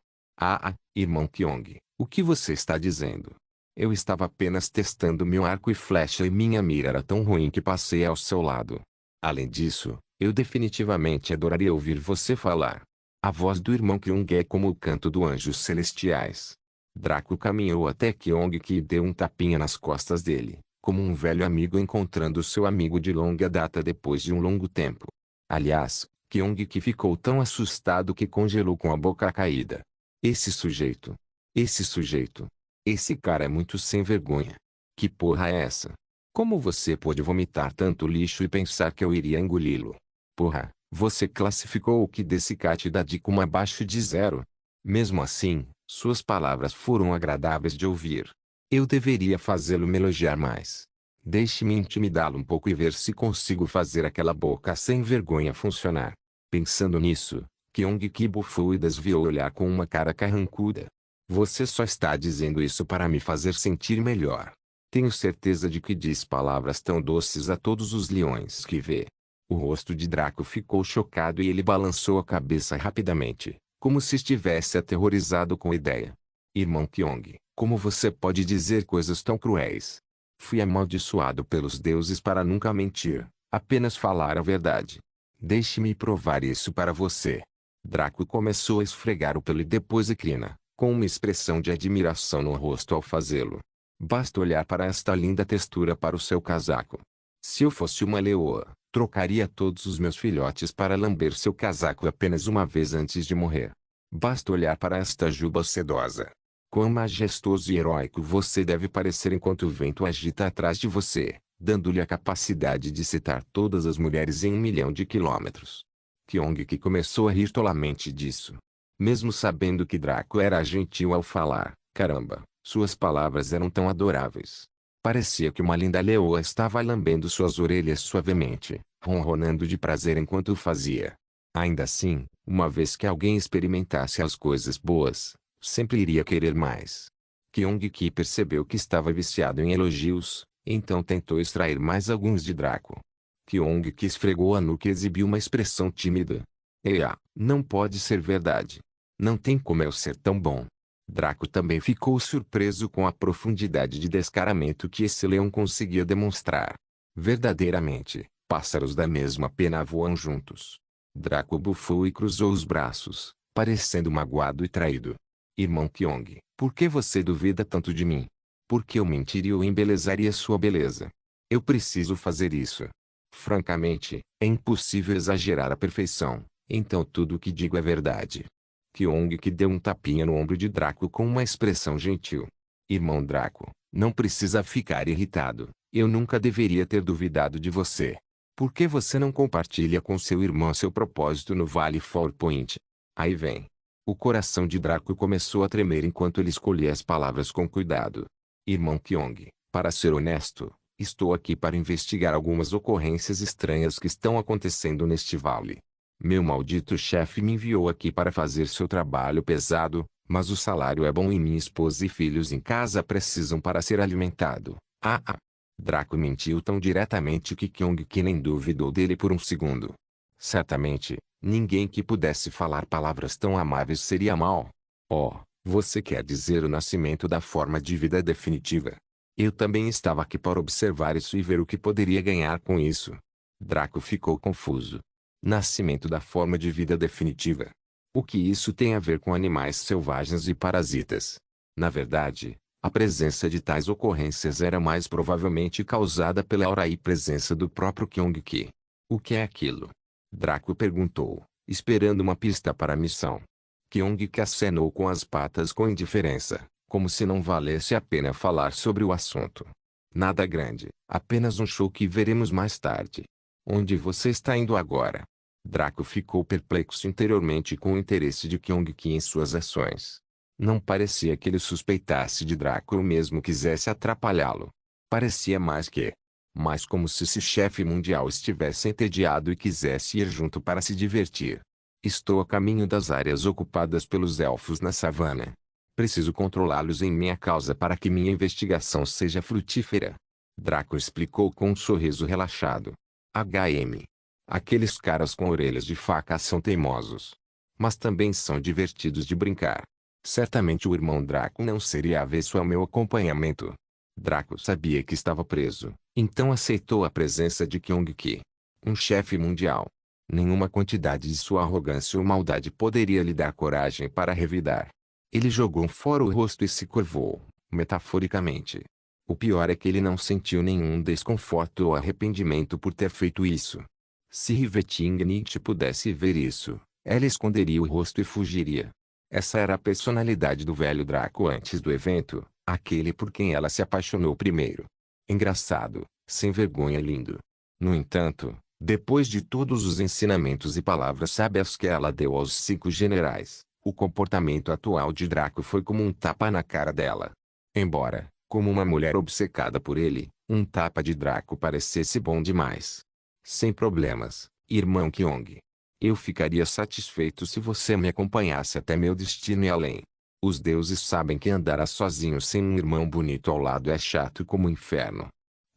A: Irmão Kyong, o que você está dizendo? Eu estava apenas testando meu arco e flecha e minha mira era tão ruim que passei ao seu lado. Além disso, eu definitivamente adoraria ouvir você falar. A voz do irmão Kyong é como o canto dos anjos celestiais. Draco caminhou até Kyong-ki e deu um tapinha nas costas dele, como um velho amigo encontrando seu amigo de longa data depois de um longo tempo. Aliás, Kyong-ki ficou tão assustado que congelou com a boca caída. Esse sujeito. Esse cara é muito sem vergonha. Que porra é essa? Como você pôde vomitar tanto lixo e pensar que eu iria engoli-lo? Porra, você classificou o que desse cat dá de como abaixo de 0. Mesmo assim, suas palavras foram agradáveis de ouvir. Eu deveria fazê-lo me elogiar mais. Deixe-me intimidá-lo um pouco e ver se consigo fazer aquela boca sem vergonha funcionar. Pensando nisso, Kyong-ki bufou e desviou o olhar com uma cara carrancuda. Você só está dizendo isso para me fazer sentir melhor. Tenho certeza de que diz palavras tão doces a todos os leões que vê. O rosto de Draco ficou chocado e ele balançou a cabeça rapidamente, como se estivesse aterrorizado com a ideia. Irmão Kyong, como você pode dizer coisas tão cruéis? Fui amaldiçoado pelos deuses para nunca mentir, apenas falar a verdade. Deixe-me provar isso para você. Draco começou a esfregar o pelo e depois a crina, com uma expressão de admiração no rosto ao fazê-lo. Basta olhar para esta linda textura para o seu casaco. Se eu fosse uma leoa, trocaria todos os meus filhotes para lamber seu casaco apenas uma vez antes de morrer. Basta olhar para esta juba sedosa. Quão majestoso e heróico você deve parecer enquanto o vento agita atrás de você, dando-lhe a capacidade de citar todas as mulheres em 1 milhão de quilômetros. Kyong-ki começou a rir tolamente disso. Mesmo sabendo que Draco era gentil ao falar, caramba, suas palavras eram tão adoráveis. Parecia que uma linda leoa estava lambendo suas orelhas suavemente, ronronando de prazer enquanto o fazia. Ainda assim, uma vez que alguém experimentasse as coisas boas, sempre iria querer mais. Kyung-ki percebeu que estava viciado em elogios, então tentou extrair mais alguns de Draco. Kyung-ki esfregou a nuca e exibiu uma expressão tímida. Não pode ser verdade. Não tem como eu ser tão bom. Draco também ficou surpreso com a profundidade de descaramento que esse leão conseguia demonstrar. Verdadeiramente, pássaros da mesma pena voam juntos. Draco bufou e cruzou os braços, parecendo magoado e traído. Irmão Kyong, por que você duvida tanto de mim? Por que eu mentiria ou embelezaria sua beleza? Eu preciso fazer isso. Francamente, é impossível exagerar a perfeição, então tudo o que digo é verdade. Kyong-ki deu um tapinha no ombro de Draco com uma expressão gentil. Irmão Draco, não precisa ficar irritado, eu nunca deveria ter duvidado de você. Por que você não compartilha com seu irmão seu propósito no Vale Four Point? Aí vem. O coração de Draco começou a tremer enquanto ele escolhia as palavras com cuidado. Irmão Kyong, para ser honesto, estou aqui para investigar algumas ocorrências estranhas que estão acontecendo neste vale. Meu maldito chefe me enviou aqui para fazer seu trabalho pesado, mas o salário é bom e minha esposa e filhos em casa precisam para ser alimentado. Draco mentiu tão diretamente que Kyung-ki nem duvidou dele por um segundo. Certamente, ninguém que pudesse falar palavras tão amáveis seria mau. Você quer dizer o nascimento da forma de vida definitiva? Eu também estava aqui para observar isso e ver o que poderia ganhar com isso. Draco ficou confuso. Nascimento da forma de vida definitiva. O que isso tem a ver com animais selvagens e parasitas? Na verdade, a presença de tais ocorrências era mais provavelmente causada pela aura e presença do próprio Kyung-ki. O que é aquilo? Draco perguntou, esperando uma pista para a missão. Kyung-ki acenou com as patas com indiferença, como se não valesse a pena falar sobre o assunto. Nada grande, apenas um show que veremos mais tarde. Onde você está indo agora? Draco ficou perplexo interiormente com o interesse de Kyung-ki em suas ações. Não parecia que ele suspeitasse de Draco ou mesmo quisesse atrapalhá-lo. Parecia mais como se esse chefe mundial estivesse entediado e quisesse ir junto para se divertir. Estou a caminho das áreas ocupadas pelos elfos na savana. Preciso controlá-los em minha causa para que minha investigação seja frutífera. Draco explicou com um sorriso relaxado. Aqueles caras com orelhas de faca são teimosos. Mas também são divertidos de brincar. Certamente o irmão Draco não seria avesso ao meu acompanhamento. Draco sabia que estava preso, então aceitou a presença de Kyung-ki. Um chefe mundial. Nenhuma quantidade de sua arrogância ou maldade poderia lhe dar coragem para revidar. Ele jogou fora o rosto e se curvou, metaforicamente. O pior é que ele não sentiu nenhum desconforto ou arrependimento por ter feito isso. Se Riveting pudesse ver isso, ela esconderia o rosto e fugiria. Essa era a personalidade do velho Draco antes do evento, aquele por quem ela se apaixonou primeiro. Engraçado, sem vergonha e lindo. No entanto, depois de todos os ensinamentos e palavras sábias que ela deu aos 5 generais, o comportamento atual de Draco foi como um tapa na cara dela. Embora, como uma mulher obcecada por ele, um tapa de Draco parecesse bom demais. Sem problemas, irmão Kyong. Eu ficaria satisfeito se você me acompanhasse até meu destino e além. Os deuses sabem que andar sozinho sem um irmão bonito ao lado é chato como o inferno.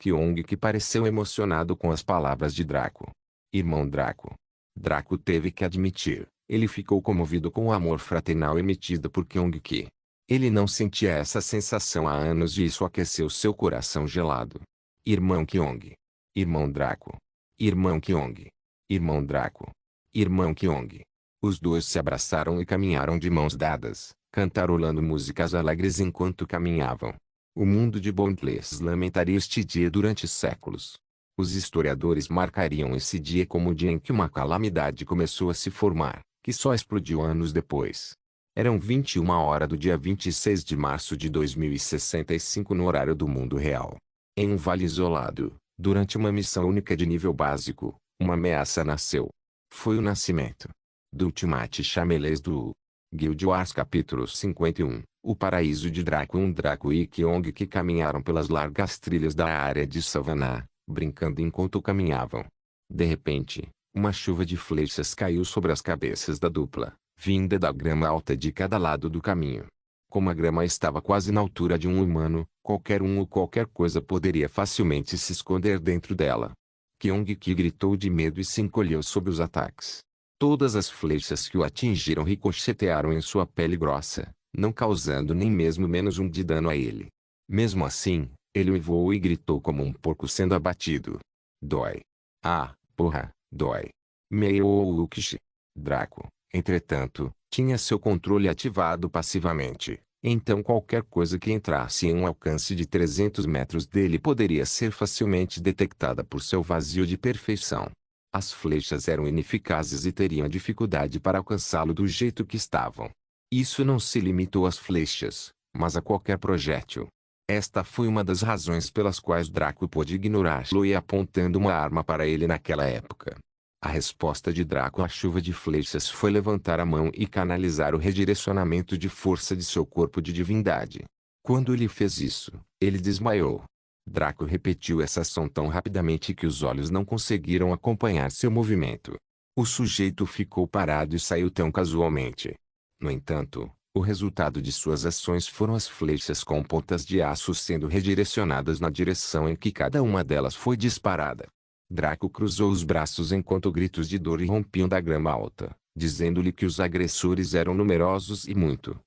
A: Kyong que pareceu emocionado com as palavras de Draco. Irmão Draco. Draco teve que admitir, ele ficou comovido com o amor fraternal emitido por Kyung-ki. Ele não sentia essa sensação há anos e isso aqueceu seu coração gelado. Irmão Kyong. Irmão Draco. Irmão Kyong. Irmão Draco. Irmão Kyong. Os dois se abraçaram e caminharam de mãos dadas, cantarolando músicas alegres enquanto caminhavam. O mundo de Boundless lamentaria este dia durante séculos. Os historiadores marcariam esse dia como o dia em que uma calamidade começou a se formar, que só explodiu anos depois. Eram 21h do dia 26 de março de 2065 no horário do mundo real. Em um vale isolado, durante uma missão única de nível básico, uma ameaça nasceu. Foi o nascimento do Ultimate Chamelês do Guild Wars capítulo 51. O paraíso de Draco. Draco e Kyong que caminharam pelas largas trilhas da área de Savannah, brincando enquanto caminhavam. De repente, uma chuva de flechas caiu sobre as cabeças da dupla, vinda da grama alta de cada lado do caminho. Como a grama estava quase na altura de um humano, qualquer um ou qualquer coisa poderia facilmente se esconder dentro dela. Kyong-ki gritou de medo e se encolheu sob os ataques. Todas as flechas que o atingiram ricochetearam em sua pele grossa, não causando nem mesmo menos um de dano a ele. Mesmo assim, ele uivou e gritou como um porco sendo abatido. Dói. Ah, porra, dói. Meio-Ukishi. Draco, entretanto, tinha seu controle ativado passivamente, então qualquer coisa que entrasse em um alcance de 300 metros dele poderia ser facilmente detectada por seu vazio de perfeição. As flechas eram ineficazes e teriam dificuldade para alcançá-lo do jeito que estavam. Isso não se limitou às flechas, mas a qualquer projétil. Esta foi uma das razões pelas quais Draco pôde ignorar Chloe apontando uma arma para ele naquela época. A resposta de Draco à chuva de flechas foi levantar a mão e canalizar o redirecionamento de força de seu corpo de divindade. Quando ele fez isso, ele desmaiou. Draco repetiu essa ação tão rapidamente que os olhos não conseguiram acompanhar seu movimento. O sujeito ficou parado e saiu tão casualmente. No entanto, o resultado de suas ações foram as flechas com pontas de aço sendo redirecionadas na direção em que cada uma delas foi disparada. Draco cruzou os braços enquanto gritos de dor irrompiam da grama alta, dizendo-lhe que os agressores eram numerosos e muito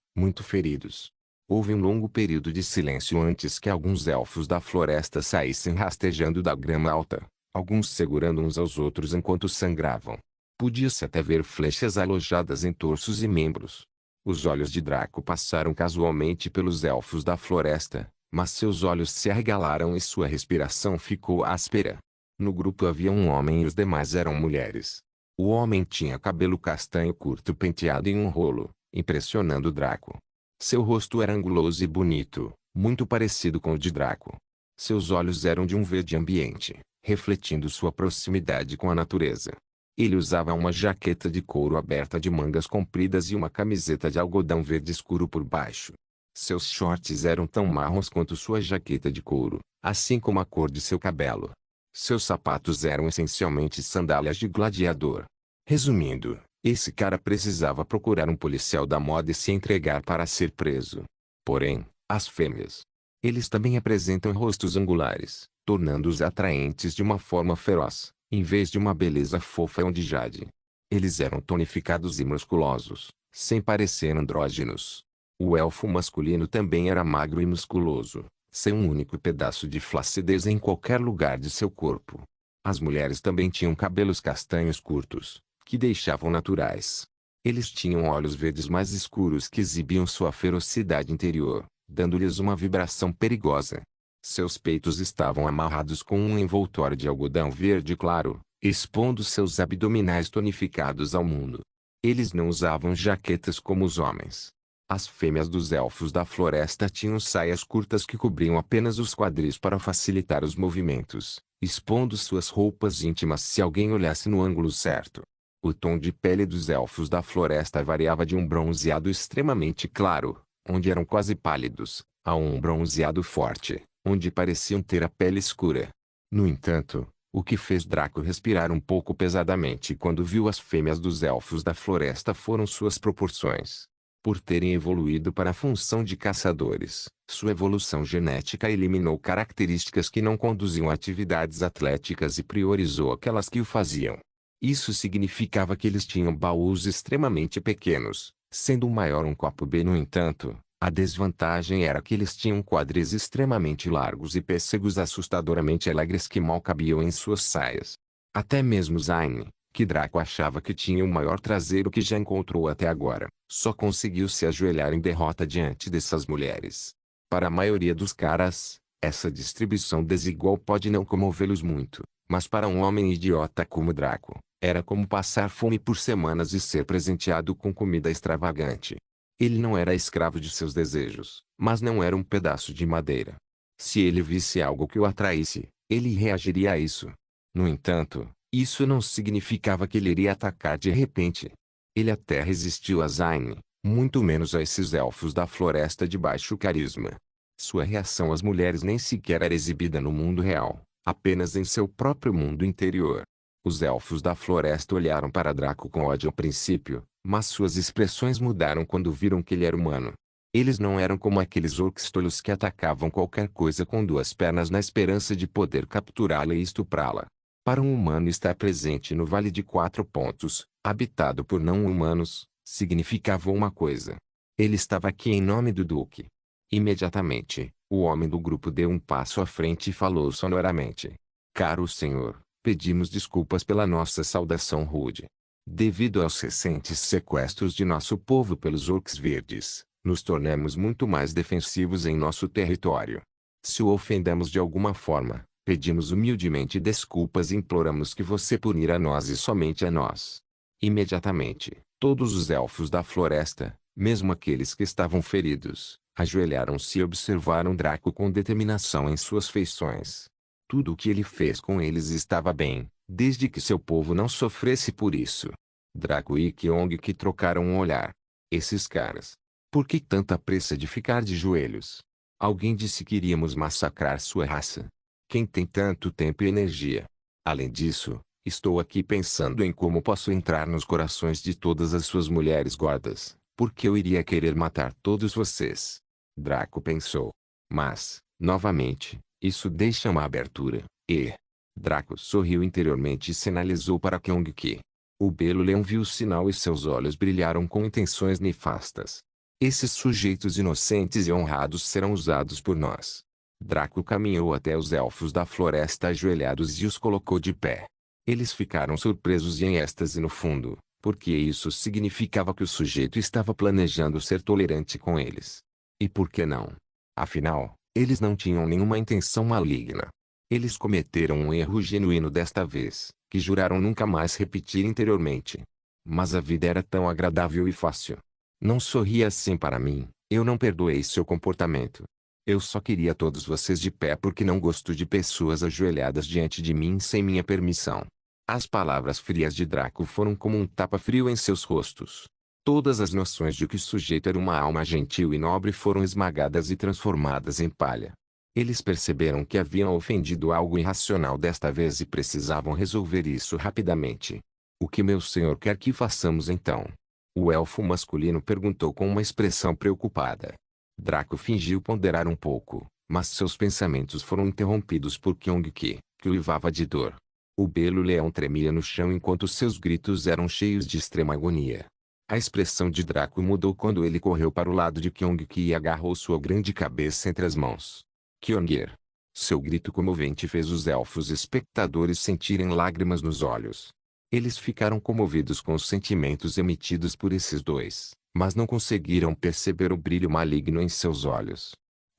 A: feridos. Houve um longo período de silêncio antes que alguns elfos da floresta saíssem rastejando da grama alta, alguns segurando uns aos outros enquanto sangravam. Podia-se até ver flechas alojadas em torsos e membros. Os olhos de Draco passaram casualmente pelos elfos da floresta, mas seus olhos se arregalaram e sua respiração ficou áspera. No grupo havia um homem e os demais eram mulheres. O homem tinha cabelo castanho curto penteado em um rolo, impressionando Draco. Seu rosto era anguloso e bonito, muito parecido com o de Draco. Seus olhos eram de um verde ambiente, refletindo sua proximidade com a natureza. Ele usava uma jaqueta de couro aberta de mangas compridas e uma camiseta de algodão verde escuro por baixo. Seus shorts eram tão marrons quanto sua jaqueta de couro, assim como a cor de seu cabelo. Seus sapatos eram essencialmente sandálias de gladiador. Resumindo, esse cara precisava procurar um policial da moda e se entregar para ser preso. Porém, as fêmeas. Eles também apresentam rostos angulares, tornando-os atraentes de uma forma feroz, em vez de uma beleza fofa ou de jade. Eles eram tonificados e musculosos, sem parecer andrógenos. O elfo masculino também era magro e musculoso, sem um único pedaço de flacidez em qualquer lugar de seu corpo. As mulheres também tinham cabelos castanhos curtos, que deixavam naturais. Eles tinham olhos verdes mais escuros que exibiam sua ferocidade interior, dando-lhes uma vibração perigosa. Seus peitos estavam amarrados com um envoltório de algodão verde claro, expondo seus abdominais tonificados ao mundo. Eles não usavam jaquetas como os homens. As fêmeas dos elfos da floresta tinham saias curtas que cobriam apenas os quadris para facilitar os movimentos, expondo suas roupas íntimas se alguém olhasse no ângulo certo. O tom de pele dos elfos da floresta variava de um bronzeado extremamente claro, onde eram quase pálidos, a um bronzeado forte, onde pareciam ter a pele escura. No entanto, o que fez Draco respirar um pouco pesadamente quando viu as fêmeas dos elfos da floresta foram suas proporções. Por terem evoluído para a função de caçadores, sua evolução genética eliminou características que não conduziam a atividades atléticas e priorizou aquelas que o faziam. Isso significava que eles tinham baús extremamente pequenos, sendo o maior um copo B. No entanto, a desvantagem era que eles tinham quadris extremamente largos e pêssegos assustadoramente alegres que mal cabiam em suas saias. Até mesmo Zayn, que Draco achava que tinha o maior traseiro que já encontrou até agora, só conseguiu se ajoelhar em derrota diante dessas mulheres. Para a maioria dos caras, essa distribuição desigual pode não comovê-los muito, mas para um homem idiota como Draco, era como passar fome por semanas e ser presenteado com comida extravagante. Ele não era escravo de seus desejos, mas não era um pedaço de madeira. Se ele visse algo que o atraísse, ele reagiria a isso. No entanto, isso não significava que ele iria atacar de repente. Ele até resistiu a Zayn, Muito menos a esses elfos da floresta de baixo carisma. Sua reação às mulheres nem sequer era exibida no mundo real, apenas em seu próprio mundo interior. Os elfos da floresta olharam para Draco com ódio ao princípio, mas suas expressões mudaram quando viram que ele era humano. Eles não eram como aqueles orcs tolos que atacavam qualquer coisa com duas pernas na esperança de poder capturá-la e estuprá-la. Para um humano estar presente no Vale de Quatro Pontos, habitado por não-humanos, significava uma coisa. Ele estava aqui em nome do Duque. Imediatamente, o homem do grupo deu um passo à frente e falou sonoramente. Caro senhor, pedimos desculpas pela nossa saudação rude. Devido aos recentes sequestros de nosso povo pelos orcs verdes, nos tornamos muito mais defensivos em nosso território. Se o ofendemos de alguma forma, pedimos humildemente desculpas e imploramos que você punir a nós e somente a nós. Imediatamente, todos os elfos da floresta, mesmo aqueles que estavam feridos, ajoelharam-se e observaram Draco com determinação em suas feições. Tudo o que ele fez com eles estava bem, desde que seu povo não sofresse por isso. Draco e Kyong-ki trocaram um olhar. Esses caras. Por que tanta pressa de ficar de joelhos? Alguém disse que iríamos massacrar sua raça. Quem tem tanto tempo e energia? Além disso, estou aqui pensando em como posso entrar nos corações de todas as suas mulheres gordas, porque eu iria querer matar todos vocês. Draco pensou. Mas, novamente, isso deixa uma abertura, e... Draco sorriu interiormente e sinalizou para Kyong-ki. O belo leão viu o sinal e seus olhos brilharam com intenções nefastas. Esses sujeitos inocentes e honrados serão usados por nós. Draco caminhou até os elfos da floresta ajoelhados e os colocou de pé. Eles ficaram surpresos e em êxtase no fundo, porque isso significava que o sujeito estava planejando ser tolerante com eles. E por que não? Afinal, eles não tinham nenhuma intenção maligna. Eles cometeram um erro genuíno desta vez, que juraram nunca mais repetir interiormente. Mas a vida era tão agradável e fácil. Não sorria assim para mim, eu não perdoei seu comportamento. Eu só queria todos vocês de pé porque não gosto de pessoas ajoelhadas diante de mim sem minha permissão. As palavras frias de Draco foram como um tapa frio em seus rostos. Todas as noções de que o sujeito era uma alma gentil e nobre foram esmagadas e transformadas em palha. Eles perceberam que haviam ofendido algo irracional desta vez e precisavam resolver isso rapidamente. O que meu senhor quer que façamos então? O elfo masculino perguntou com uma expressão preocupada. Draco fingiu ponderar um pouco, mas seus pensamentos foram interrompidos por Kyong-ki, que uivava de dor. O belo leão tremia no chão enquanto seus gritos eram cheios de extrema agonia. A expressão de Draco mudou quando ele correu para o lado de Kyong-ki e agarrou sua grande cabeça entre as mãos. Kyongir. Seu grito comovente fez os elfos espectadores sentirem lágrimas nos olhos. Eles ficaram comovidos com os sentimentos emitidos por esses dois, mas não conseguiram perceber o brilho maligno em seus olhos.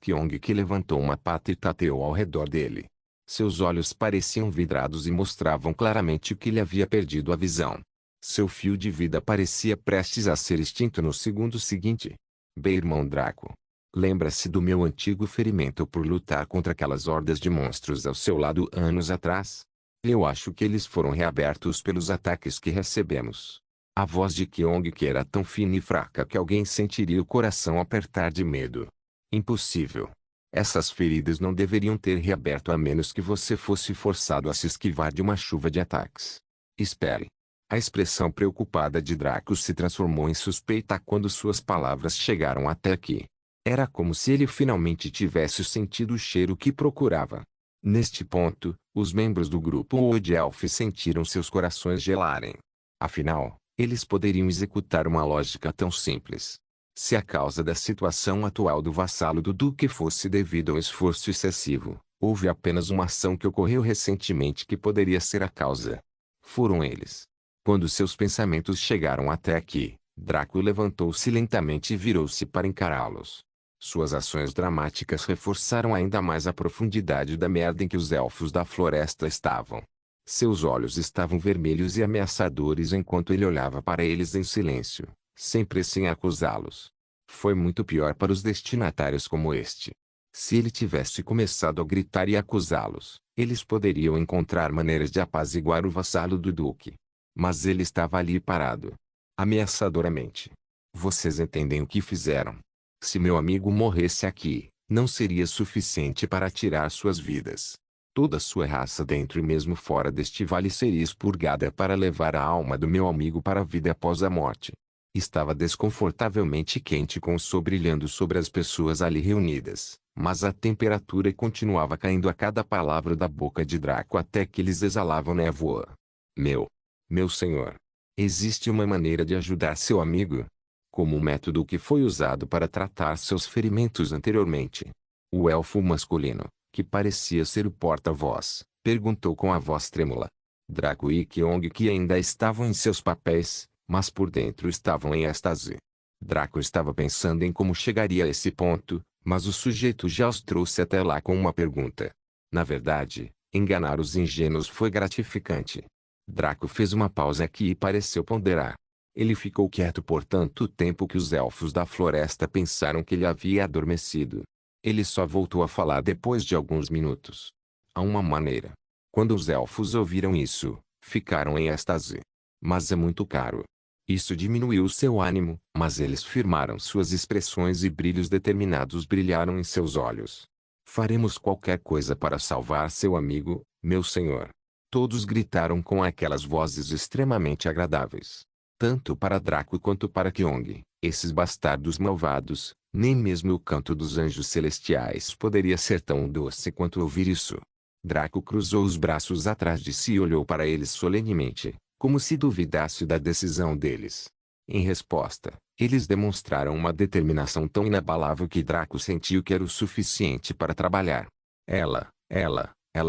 A: Kyong-ki levantou uma pata e tateou ao redor dele. Seus olhos pareciam vidrados e mostravam claramente que ele havia perdido a visão. Seu fio de vida parecia prestes a ser extinto no segundo seguinte. Bem, irmão Draco. Lembra-se do meu antigo ferimento por lutar contra aquelas hordas de monstros ao seu lado anos atrás? Eu acho que eles foram reabertos pelos ataques que recebemos. A voz de Kyong-ki era tão fina e fraca que alguém sentiria o coração apertar de medo. Impossível. Essas feridas não deveriam ter reaberto a menos que você fosse forçado a se esquivar de uma chuva de ataques. Espere. A expressão preocupada de Draco se transformou em suspeita quando suas palavras chegaram até aqui. Era como se ele finalmente tivesse sentido o cheiro que procurava. Neste ponto, os membros do grupo Wood Elf sentiram seus corações gelarem. Afinal, eles poderiam executar uma lógica tão simples. Se a causa da situação atual do vassalo do Duque fosse devido ao esforço excessivo, houve apenas uma ação que ocorreu recentemente que poderia ser a causa. Foram eles. Quando seus pensamentos chegaram até aqui, Draco levantou-se lentamente e virou-se para encará-los. Suas ações dramáticas reforçaram ainda mais a profundidade da merda em que os elfos da floresta estavam. Seus olhos estavam vermelhos e ameaçadores enquanto ele olhava para eles em silêncio, sempre sem acusá-los. Foi muito pior para os destinatários como este. Se ele tivesse começado a gritar e acusá-los, eles poderiam encontrar maneiras de apaziguar o vassalo do duque. Mas ele estava ali parado. Ameaçadoramente. Vocês entendem o que fizeram? Se meu amigo morresse aqui, não seria suficiente para tirar suas vidas. Toda sua raça dentro e mesmo fora deste vale seria expurgada para levar a alma do meu amigo para a vida após a morte. Estava desconfortavelmente quente com o sol brilhando sobre as pessoas ali reunidas, mas a temperatura continuava caindo a cada palavra da boca de Draco até que eles exalavam névoa. Meu senhor. Existe uma maneira de ajudar seu amigo? Como o método que foi usado para tratar seus ferimentos anteriormente. O elfo masculino, que parecia ser o porta-voz, perguntou com a voz trêmula. Draco e Kyong que ainda estavam em seus papéis, mas por dentro estavam em êxtase. Draco estava pensando em como chegaria a esse ponto, mas o sujeito já os trouxe até lá com uma pergunta. Na verdade, enganar os ingênuos foi gratificante. Draco fez uma pausa aqui e pareceu ponderar. Ele ficou quieto por tanto tempo que os elfos da floresta pensaram que ele havia adormecido. Ele só voltou a falar depois de alguns minutos. Há uma maneira. Quando os elfos ouviram isso, ficaram em êxtase. Mas é muito caro. Isso diminuiu seu ânimo, mas eles firmaram suas expressões e brilhos determinados brilharam em seus olhos. Faremos qualquer coisa para salvar seu amigo, meu senhor. Todos gritaram com aquelas vozes extremamente agradáveis. Tanto para Draco quanto para Kyong, esses bastardos malvados, nem mesmo o canto dos anjos celestiais poderia ser tão doce quanto ouvir isso. Draco cruzou os braços atrás de si e olhou para eles solenemente, como se duvidasse da decisão deles. Em resposta, eles demonstraram uma determinação tão inabalável que Draco sentiu que era o suficiente para trabalhar. Ela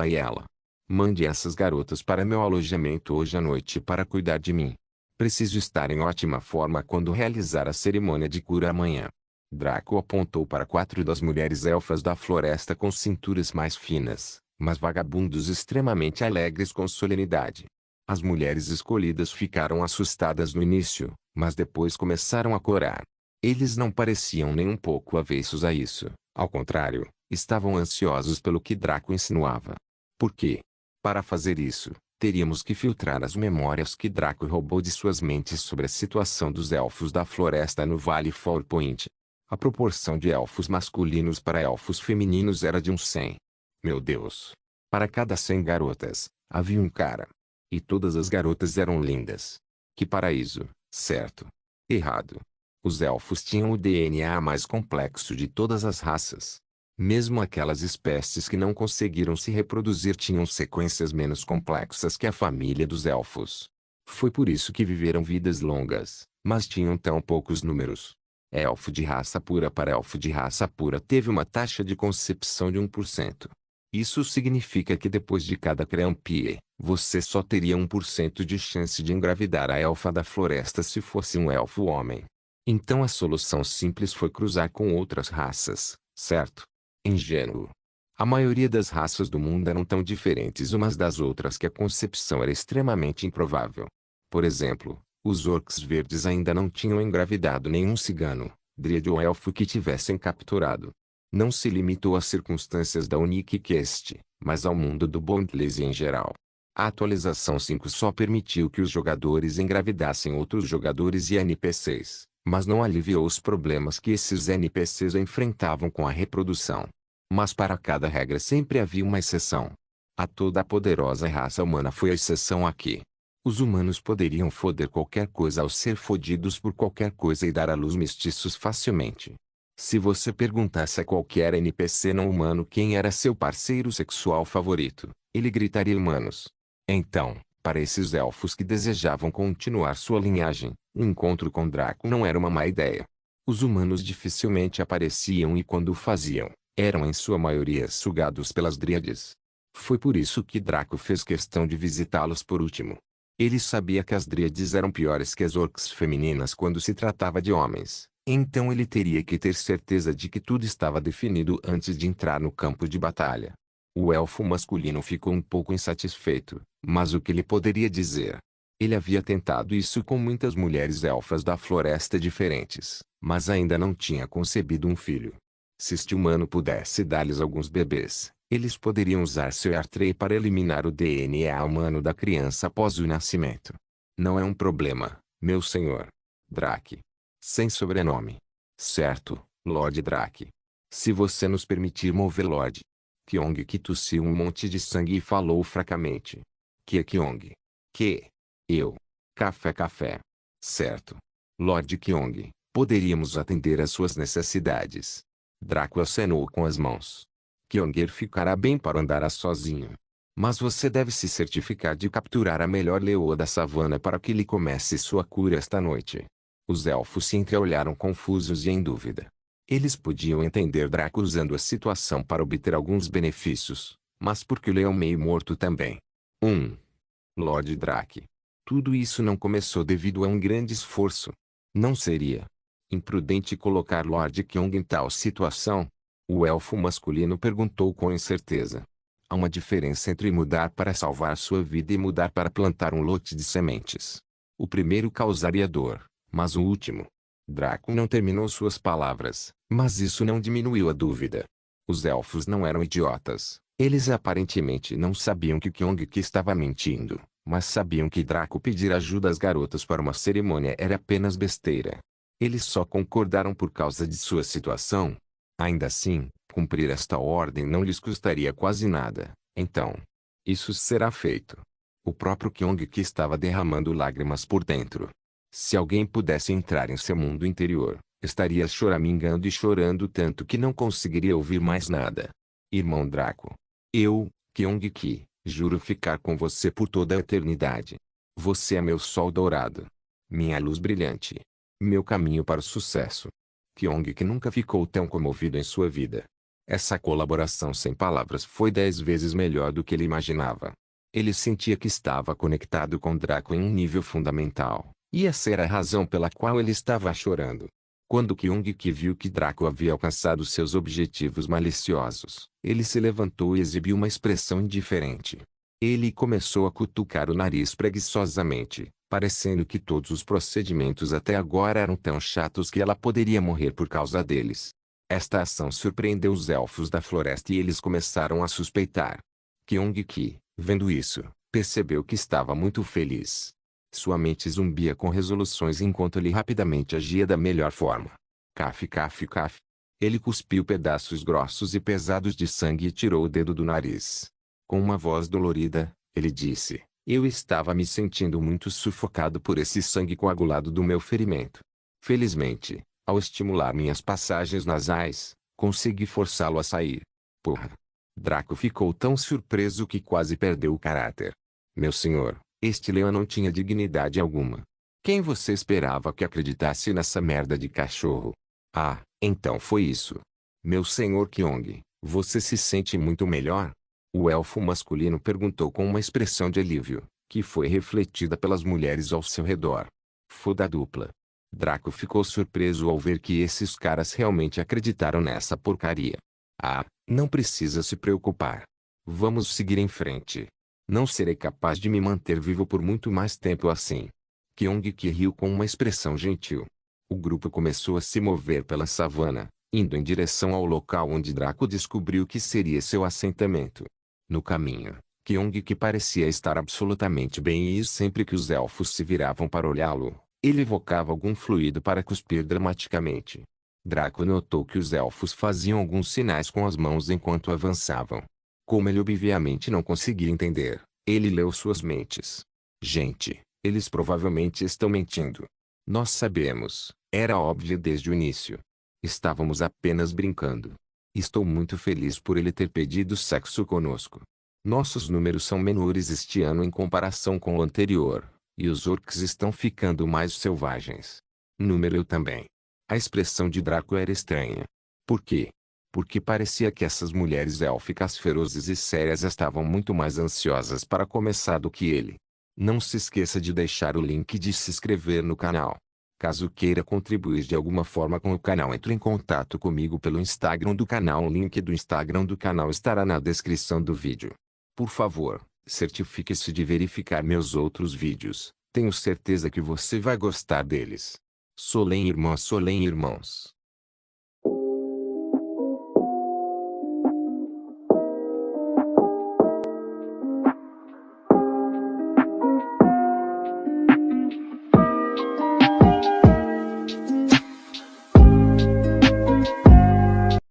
A: e ela. Mande essas garotas para meu alojamento hoje à noite para cuidar de mim. Preciso estar em ótima forma quando realizar a cerimônia de cura amanhã. Draco apontou para 4 das mulheres elfas da floresta com cinturas mais finas, mas vagabundos extremamente alegres com solenidade. As mulheres escolhidas ficaram assustadas no início, mas depois começaram a corar. Eles não pareciam nem um pouco avessos a isso, ao contrário, estavam ansiosos pelo que Draco insinuava. Por quê? Para fazer isso, teríamos que filtrar as memórias que Draco roubou de suas mentes sobre a situação dos elfos da floresta no Vale Farpoint. A proporção de elfos masculinos para elfos femininos era de uns 100. Meu Deus! Para cada 100 garotas, havia um cara. E todas as garotas eram lindas. Que paraíso, certo? Errado. Os elfos tinham o DNA mais complexo de todas as raças. Mesmo aquelas espécies que não conseguiram se reproduzir tinham sequências menos complexas que a família dos elfos. Foi por isso que viveram vidas longas, mas tinham tão poucos números. Elfo de raça pura para elfo de raça pura teve uma taxa de concepção de 1%. Isso significa que depois de cada crampie, você só teria 1% de chance de engravidar a elfa da floresta se fosse um elfo homem. Então a solução simples foi cruzar com outras raças, certo? Ingênuo. A maioria das raças do mundo eram tão diferentes umas das outras que a concepção era extremamente improvável. Por exemplo, os orcs verdes ainda não tinham engravidado nenhum cigano, dríade ou elfo que tivessem capturado. Não se limitou às circunstâncias da Unique Quest, mas ao mundo do Bondless em geral. A atualização 5 só permitiu que os jogadores engravidassem outros jogadores e NPCs, mas não aliviou os problemas que esses NPCs enfrentavam com a reprodução. Mas para cada regra sempre havia uma exceção. A toda a poderosa raça humana foi a exceção aqui. Os humanos poderiam foder qualquer coisa ao ser fodidos por qualquer coisa e dar à luz mestiços facilmente. Se você perguntasse a qualquer NPC não humano quem era seu parceiro sexual favorito, ele gritaria humanos. Então, para esses elfos que desejavam continuar sua linhagem, o encontro com Draco não era uma má ideia. Os humanos dificilmente apareciam e quando o faziam, eram em sua maioria sugados pelas dríades. Foi por isso que Draco fez questão de visitá-los por último. Ele sabia que as dríades eram piores que as orcs femininas quando se tratava de homens, então ele teria que ter certeza de que tudo estava definido antes de entrar no campo de batalha. O elfo masculino ficou um pouco insatisfeito, mas o que ele poderia dizer? Ele havia tentado isso com muitas mulheres elfas da floresta diferentes, mas ainda não tinha concebido um filho. Se este humano pudesse dar-lhes alguns bebês, eles poderiam usar seu Artrey para eliminar o DNA humano da criança após o nascimento. Não é um problema, meu senhor. Drake. Sem sobrenome. Certo, Lord Drake. Se você nos permitir mover Lord Kyong, que tossiu um monte de sangue e falou fracamente. Que Kyong? Que? Eu. Café, café. Certo. Lord Kyong, poderíamos atender às suas necessidades. Draco acenou com as mãos. Kyongir ficará bem para andar sozinho. Mas você deve se certificar de capturar a melhor leoa da savana para que lhe comece sua cura esta noite. Os elfos se entreolharam confusos e em dúvida. Eles podiam entender Draco usando a situação para obter alguns benefícios, mas por que o leão meio morto também? Lord Drake. Tudo isso não começou devido a um grande esforço. Não seria imprudente colocar Lord Kyong em tal situação? O elfo masculino perguntou com incerteza. Há uma diferença entre mudar para salvar sua vida e mudar para plantar um lote de sementes. O primeiro causaria dor, mas o último. Draco não terminou suas palavras, mas isso não diminuiu a dúvida. Os elfos não eram idiotas. Eles aparentemente não sabiam que Kyong estava mentindo, mas sabiam que Draco pedir ajuda às garotas para uma cerimônia era apenas besteira. Eles só concordaram por causa de sua situação. Ainda assim, cumprir esta ordem não lhes custaria quase nada. Então, isso será feito. O próprio Kyong estava derramando lágrimas por dentro. Se alguém pudesse entrar em seu mundo interior, estaria choramingando e chorando tanto que não conseguiria ouvir mais nada. Irmão Draco. Eu, Kyong, juro ficar com você por toda a eternidade. Você é meu sol dourado. Minha luz brilhante. Meu caminho para o sucesso. Kyong nunca ficou tão comovido em sua vida. Essa colaboração sem palavras foi 10 vezes melhor do que ele imaginava. Ele sentia que estava conectado com Draco em um nível fundamental, e essa era a razão pela qual ele estava chorando. Quando Kyong viu que Draco havia alcançado seus objetivos maliciosos, ele se levantou e exibiu uma expressão indiferente. Ele começou a cutucar o nariz preguiçosamente, parecendo que todos os procedimentos até agora eram tão chatos que ela poderia morrer por causa deles. Esta ação surpreendeu os elfos da floresta e eles começaram a suspeitar. Kyong, vendo isso, percebeu que estava muito feliz. Sua mente zumbia com resoluções enquanto ele rapidamente agia da melhor forma. Caf, caf, caf. Ele cuspiu pedaços grossos e pesados de sangue e tirou o dedo do nariz. Com uma voz dolorida, ele disse: eu estava me sentindo muito sufocado por esse sangue coagulado do meu ferimento. Felizmente, ao estimular minhas passagens nasais, consegui forçá-lo a sair. Porra! Draco ficou tão surpreso que quase perdeu o caráter. Meu senhor, este leão não tinha dignidade alguma. Quem você esperava que acreditasse nessa merda de cachorro? Ah, então foi isso. Meu senhor Kyong, você se sente muito melhor? O elfo masculino perguntou com uma expressão de alívio, que foi refletida pelas mulheres ao seu redor. Foda dupla. Draco ficou surpreso ao ver que esses caras realmente acreditaram nessa porcaria. Ah, não precisa se preocupar. Vamos seguir em frente. Não serei capaz de me manter vivo por muito mais tempo assim. Kyong riu com uma expressão gentil. O grupo começou a se mover pela savana, indo em direção ao local onde Draco descobriu que seria seu assentamento. No caminho, Kyong parecia estar absolutamente bem e sempre que os elfos se viravam para olhá-lo, ele evocava algum fluido para cuspir dramaticamente. Draco notou que os elfos faziam alguns sinais com as mãos enquanto avançavam. Como ele obviamente não conseguia entender, ele leu suas mentes. Gente, eles provavelmente estão mentindo. Nós sabemos, era óbvio desde o início. Estávamos apenas brincando. Estou muito feliz por ele ter pedido sexo conosco. Nossos números são menores este ano em comparação com o anterior, e os orcs estão ficando mais selvagens. Número eu também. A expressão de Draco era estranha. Por quê? Porque parecia que essas mulheres élficas ferozes e sérias estavam muito mais ansiosas para começar do que ele. Não se esqueça de deixar o link de se inscrever no canal. Caso queira contribuir de alguma forma com o canal, entre em contato comigo pelo Instagram do canal. O link do Instagram do canal estará na descrição do vídeo. Por favor, certifique-se de verificar meus outros vídeos. Tenho certeza que você vai gostar deles. Solem irmãos.